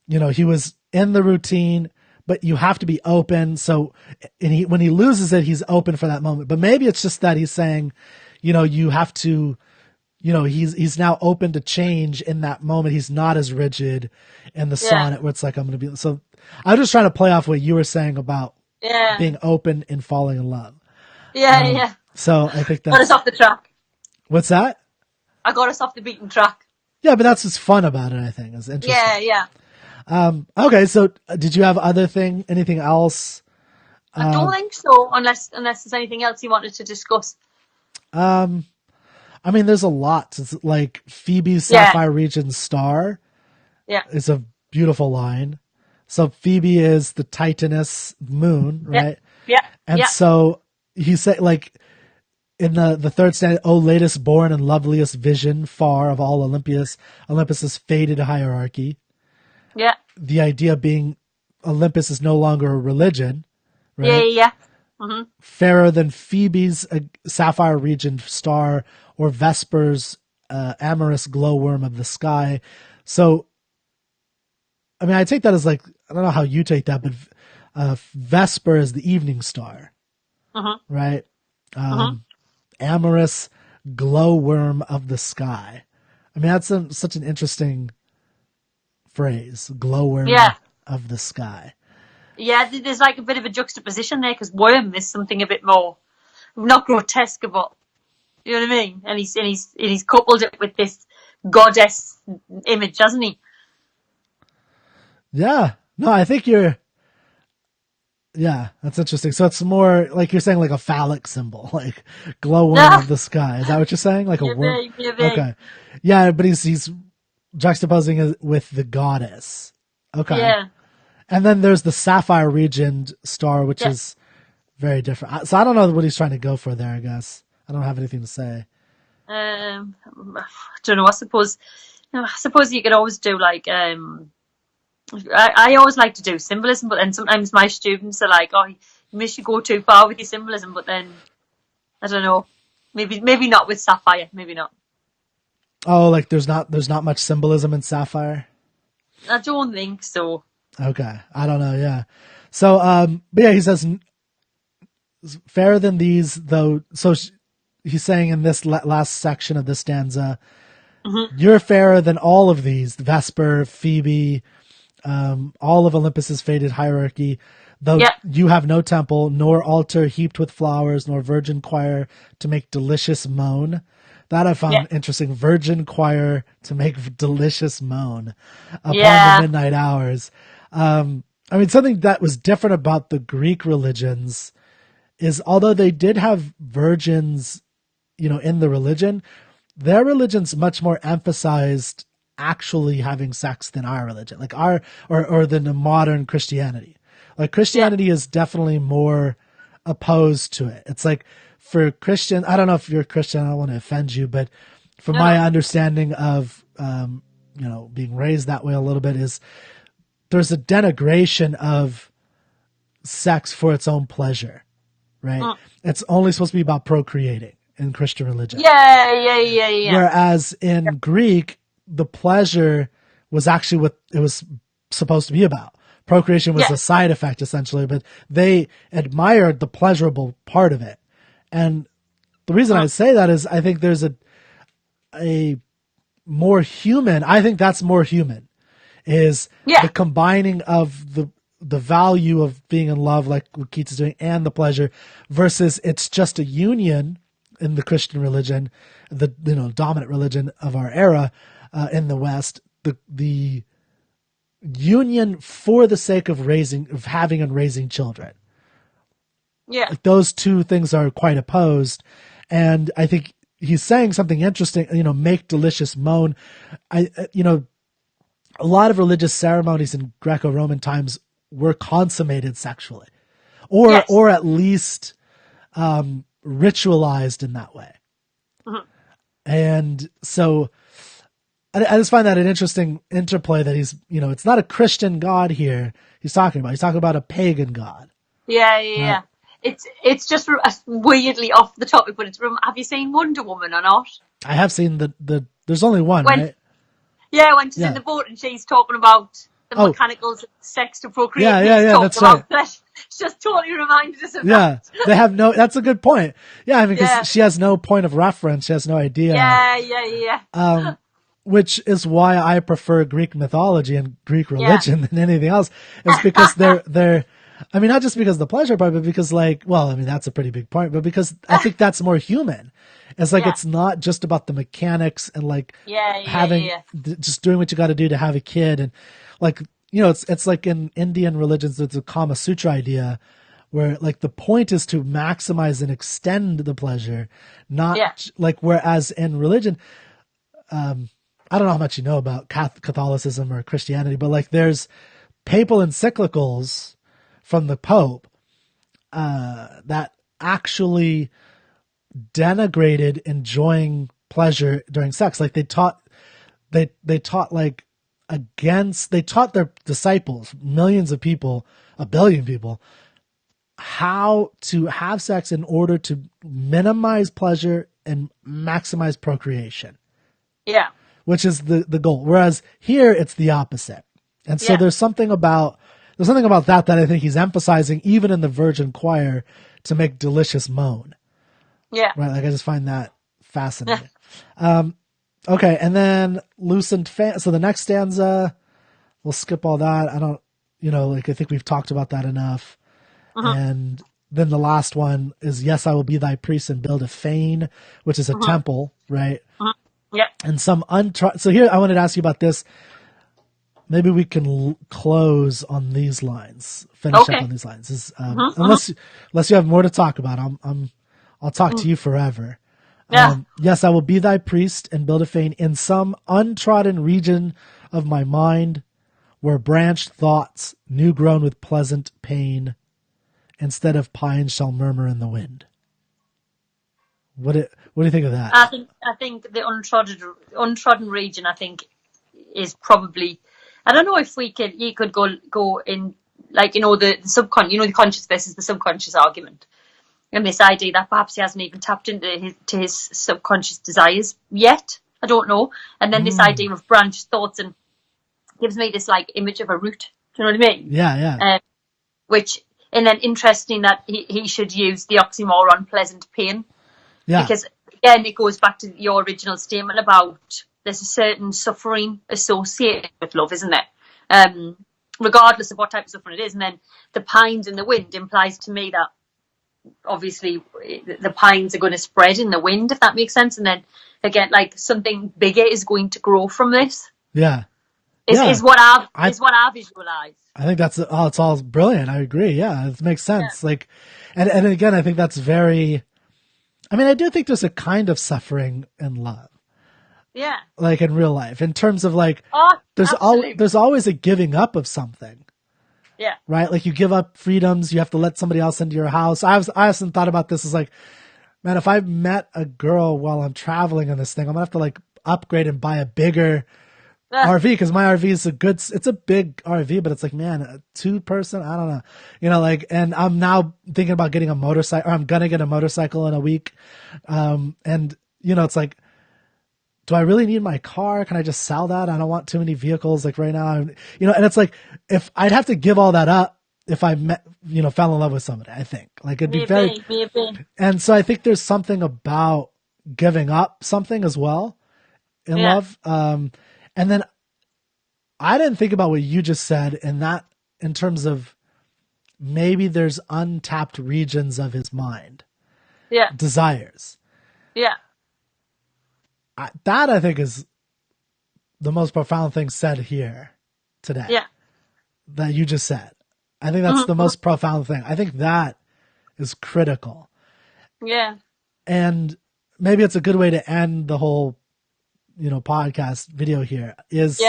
Speaker 1: he was in the routine, but you have to be open. So, when he loses it, he's open for that moment. But maybe it's just that he's saying, you have to, he's now open to change in that moment. He's not as rigid in the sonnet where it's like, I'm going to be. So I'm just trying to play off what you were saying about being open and falling in love.
Speaker 2: Yeah.
Speaker 1: So I think that
Speaker 2: got us off the track.
Speaker 1: What's that?
Speaker 2: I got us off the beaten track.
Speaker 1: Yeah, but that's what's fun about it, I think. It's interesting.
Speaker 2: Yeah.
Speaker 1: Okay, so did you have anything else?
Speaker 2: I don't think so, unless there's anything else you wanted to discuss.
Speaker 1: I mean, there's a lot. It's like Phoebe's Sapphire Region star.
Speaker 2: Yeah.
Speaker 1: It's a beautiful line. So Phoebe is the Titaness moon, right?
Speaker 2: Yeah.
Speaker 1: And so he said, like, in the third stanza, "O latest born and loveliest vision far of all Olympus's faded hierarchy."
Speaker 2: Yeah.
Speaker 1: The idea being Olympus is no longer a religion, right?
Speaker 2: Yeah. Mm-hmm.
Speaker 1: Fairer than Phoebe's sapphire region star, or Vesper's amorous glowworm of the sky. So, I mean, I take that as, like, I don't know how you take that, but Vesper is the evening star, right? Amorous glowworm of the sky. I mean, that's such an interesting phrase, glowworm of the sky.
Speaker 2: Yeah, there's like a bit of a juxtaposition there, because worm is something a bit more, not grotesque, but you know what I mean. And he's coupled it with this goddess image, hasn't he?
Speaker 1: Yeah, no, I think yeah, that's interesting. So it's more like you're saying, like a phallic symbol, like glowworm of the sky. Is that what you're saying? Like a worm? Okay. Yeah, but he's juxtaposing it with the goddess. Okay.
Speaker 2: Yeah.
Speaker 1: And then there's the sapphire region star, which is very different. So I don't know what he's trying to go for there, I guess. I don't have anything to say.
Speaker 2: I don't know. I suppose you could always do like I always like to do symbolism, but then sometimes my students are like, "Oh, you miss you go too far with your symbolism." But then I don't know. Maybe not with sapphire. Maybe not.
Speaker 1: Oh, like there's not much symbolism in sapphire.
Speaker 2: I don't think so.
Speaker 1: Okay, I don't know. Yeah. So, but yeah, he says fairer than these, though. So he's saying in this last section of this stanza, you're fairer than all of these: Vesper, Phoebe, all of Olympus's faded hierarchy. Though you have no temple, nor altar heaped with flowers, nor virgin choir to make delicious moan. That I found interesting. Virgin choir to make delicious moan upon the midnight hours. I mean, something that was different about the Greek religions is although they did have virgins, in the religion, their religion's much more emphasized actually having sex than our religion, like or than the modern Christianity. Like Christianity is definitely more opposed to it. It's like for Christian, I don't know if you're a Christian, I don't want to offend you, but from my understanding of, being raised that way a little bit is there's a denigration of sex for its own pleasure, right? It's only supposed to be about procreating in Christian religion.
Speaker 2: Yeah.
Speaker 1: Whereas in Greek, the pleasure was actually what it was supposed to be about. Procreation was a side effect, essentially, but they admired the pleasurable part of it. And the reason I say that is I think there's a more human, I think that's more human, is the combining of the value of being in love, like what Keats is doing, and the pleasure, versus it's just a union in the Christian religion, the dominant religion of our era in the West, the union for the sake of having and raising children.
Speaker 2: Yeah.
Speaker 1: Those two things are quite opposed. And I think he's saying something interesting, make delicious moan. A lot of religious ceremonies in Greco-Roman times were consummated sexually or at least ritualized in that way. And so I just find that an interesting interplay that he's, it's not a Christian God here he's talking about. He's talking about a pagan God.
Speaker 2: Yeah. It's just weirdly off the topic, but have you seen Wonder Woman or not?
Speaker 1: I have seen there's only one, right?
Speaker 2: Yeah, when she's in the boat and she's talking about the mechanicals of sex to procreate.
Speaker 1: Yeah, that's right.
Speaker 2: It's just totally reminded us of that.
Speaker 1: Yeah, they have that's a good point. Yeah, I mean, because she has no point of reference. She has no idea.
Speaker 2: Yeah.
Speaker 1: Which is why I prefer Greek mythology and Greek religion than anything else. Is because they're I mean, not just because of the pleasure part, but because that's a pretty big point, but because I think that's more human. It's like, it's not just about the mechanics and just doing what you got to do to have a kid. And like, it's like in Indian religions, there's a Kama Sutra idea where like the point is to maximize and extend the pleasure, not like, whereas in religion, I don't know how much you know about Catholicism or Christianity, but like there's papal encyclicals from the Pope that actually denigrated enjoying pleasure during sex. Like they taught like against, they taught their disciples, millions of people, 1 billion people, how to have sex in order to minimize pleasure and maximize procreation.
Speaker 2: Yeah.
Speaker 1: Which is the goal. Whereas here it's the opposite. And so there's something about that I think he's emphasizing even in the Virgin Choir to make delicious moan.
Speaker 2: Yeah.
Speaker 1: Right. Like I just find that fascinating. Okay. And then loosened fan. So the next stanza, we'll skip all that. I don't, I think we've talked about that enough. And then the last one is, yes, I will be thy priest and build a fane, which is a temple. Right.
Speaker 2: Yeah.
Speaker 1: And some so here I wanted to ask you about this. Maybe we can close on these lines, finish up on these lines. Unless you have more to talk about, I'll talk to you forever.
Speaker 2: Yeah.
Speaker 1: Yes, I will be thy priest and build a fane in some untrodden region of my mind, were branched thoughts, new grown with pleasant pain, instead of pines shall murmur in the wind. What do you think of that?
Speaker 2: I think the untrodden region, I think, is probably, I don't know if you could go in, like, the subconscious, the conscious versus the subconscious argument. And this idea that perhaps he hasn't even tapped into his subconscious desires yet. I don't know. And then this idea of branched thoughts, and gives me this like image of a root. Do you know what I mean?
Speaker 1: Yeah.
Speaker 2: And then interesting that he should use the oxymoron pleasant pain.
Speaker 1: Yeah.
Speaker 2: Because again, it goes back to your original statement about there's a certain suffering associated with love, isn't there? Regardless of what type of suffering it is. And then the pines in the wind implies to me that obviously the pines are going to spread in the wind, if that makes sense. And then again, like something bigger is going to grow from this.
Speaker 1: Yeah.
Speaker 2: Is what I visualize.
Speaker 1: I think it's all brilliant. I agree. Yeah, it makes sense. Yeah. Like, and again, I think that's very, I mean, I do think there's a kind of suffering in love.
Speaker 2: Yeah.
Speaker 1: Like in real life, in terms of like, there's always a giving up of something.
Speaker 2: Yeah.
Speaker 1: Right? Like you give up freedoms, you have to let somebody else into your house. I often thought about this as like, man, if I met a girl while I'm traveling on this thing, I'm gonna have to like upgrade and buy a bigger RV, because my RV is it's a big RV, but it's like, man, a 2-person, I don't know, like, and I'm now thinking about getting a motorcycle, or I'm gonna get a motorcycle in a week. And it's like, do I really need my car? Can I just sell that? I don't want too many vehicles like right now. And it's like, if I'd have to give all that up if I fell in love with somebody, I think like it'd be very, and so I think there's something about giving up something as well in love. And then I didn't think about what you just said in terms of maybe there's untapped regions of his mind.
Speaker 2: Yeah.
Speaker 1: Desires.
Speaker 2: Yeah.
Speaker 1: That I think is the most profound thing said here today.
Speaker 2: Yeah.
Speaker 1: That you just said. I think that's the most profound thing. I think that is critical.
Speaker 2: Yeah. And
Speaker 1: maybe it's a good way to end the whole, podcast video here is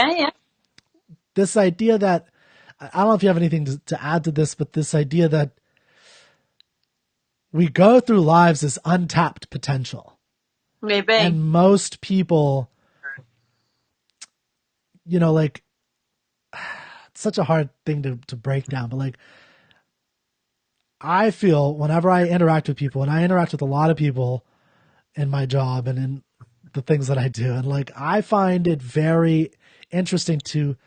Speaker 1: this idea that, I don't know if you have anything to add to this, but this idea that we go through lives as untapped potential.
Speaker 2: Maybe.
Speaker 1: And most people, like, it's such a hard thing to break down, but like, I feel whenever I interact with people, and I interact with a lot of people in my job and in the things that I do, and like, I find it very interesting to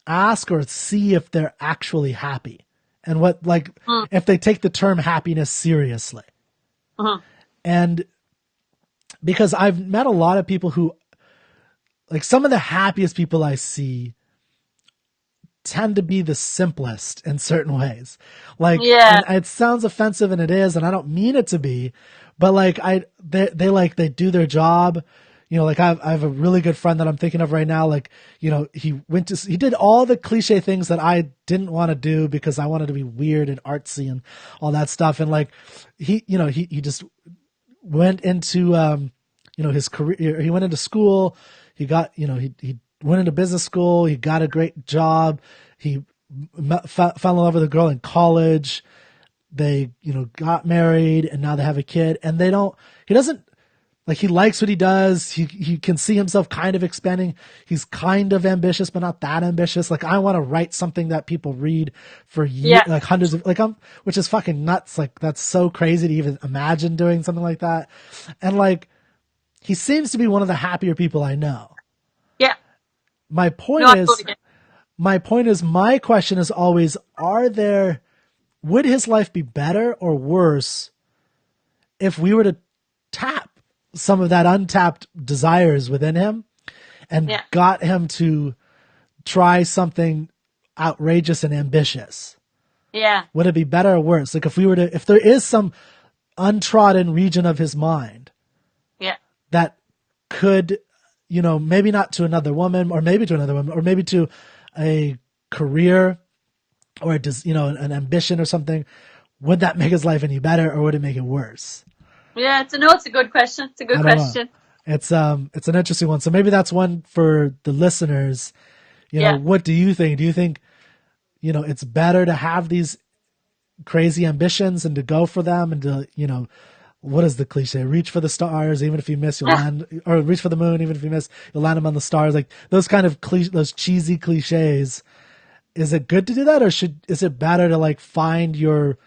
Speaker 1: ask or see if they're actually happy and what, like, if they take the term happiness seriously. And because I've met a lot of people who, like, some of the happiest people I see tend to be the simplest in certain ways. Like, and it sounds offensive, and it is, and I don't mean it to be, but like, they do their job. Like I have a really good friend that I'm thinking of right now. Like, he did all the cliche things that I didn't want to do because I wanted to be weird and artsy and all that stuff. And like, he just went into, his career. He went into school. He got, he went into business school. He got a great job. He fell in love with a girl in college. They, got married, and now they have a kid, and he likes what he does. He can see himself kind of expanding. He's kind of ambitious, but not that ambitious. Like, I want to write something that people read for years, like hundreds of, like, which is fucking nuts. Like, that's so crazy to even imagine doing something like that. And like, he seems to be one of the happier people I know.
Speaker 2: Yeah.
Speaker 1: My question is always, would his life be better or worse if we were to tap some of that untapped desires within him and got him to try something outrageous and ambitious?
Speaker 2: Yeah.
Speaker 1: Would it be better or worse? Like, if there is some untrodden region of his mind that could, maybe not to another woman, or maybe to another woman, or maybe to a career, or an ambition or something, would that make his life any better, or would it make it worse?
Speaker 2: Yeah, it's a good question. It's a good question.
Speaker 1: It's an interesting one. So maybe that's one for the listeners.
Speaker 2: Yeah.
Speaker 1: What do you think? Do you think, it's better to have these crazy ambitions and to go for them and to, what is the cliche? Reach for the stars, even if you miss, you'll land, or reach for the moon, even if you miss, you'll land them on the stars. Like those kind of those cheesy cliches. Is it good to do that, or is it better to like find your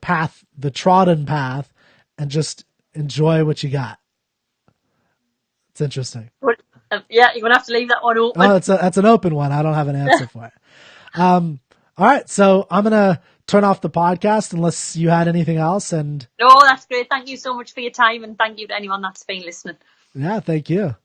Speaker 1: path, the trodden path, and just enjoy what you got? It's interesting.
Speaker 2: Yeah, you're gonna have to leave that one open.
Speaker 1: Oh, that's an open one. I don't have an answer for it. All right, so I'm gonna turn off the podcast unless you had anything else. And
Speaker 2: no, that's great. Thank you so much for your time, and thank you to anyone that's been listening.
Speaker 1: Yeah, thank you.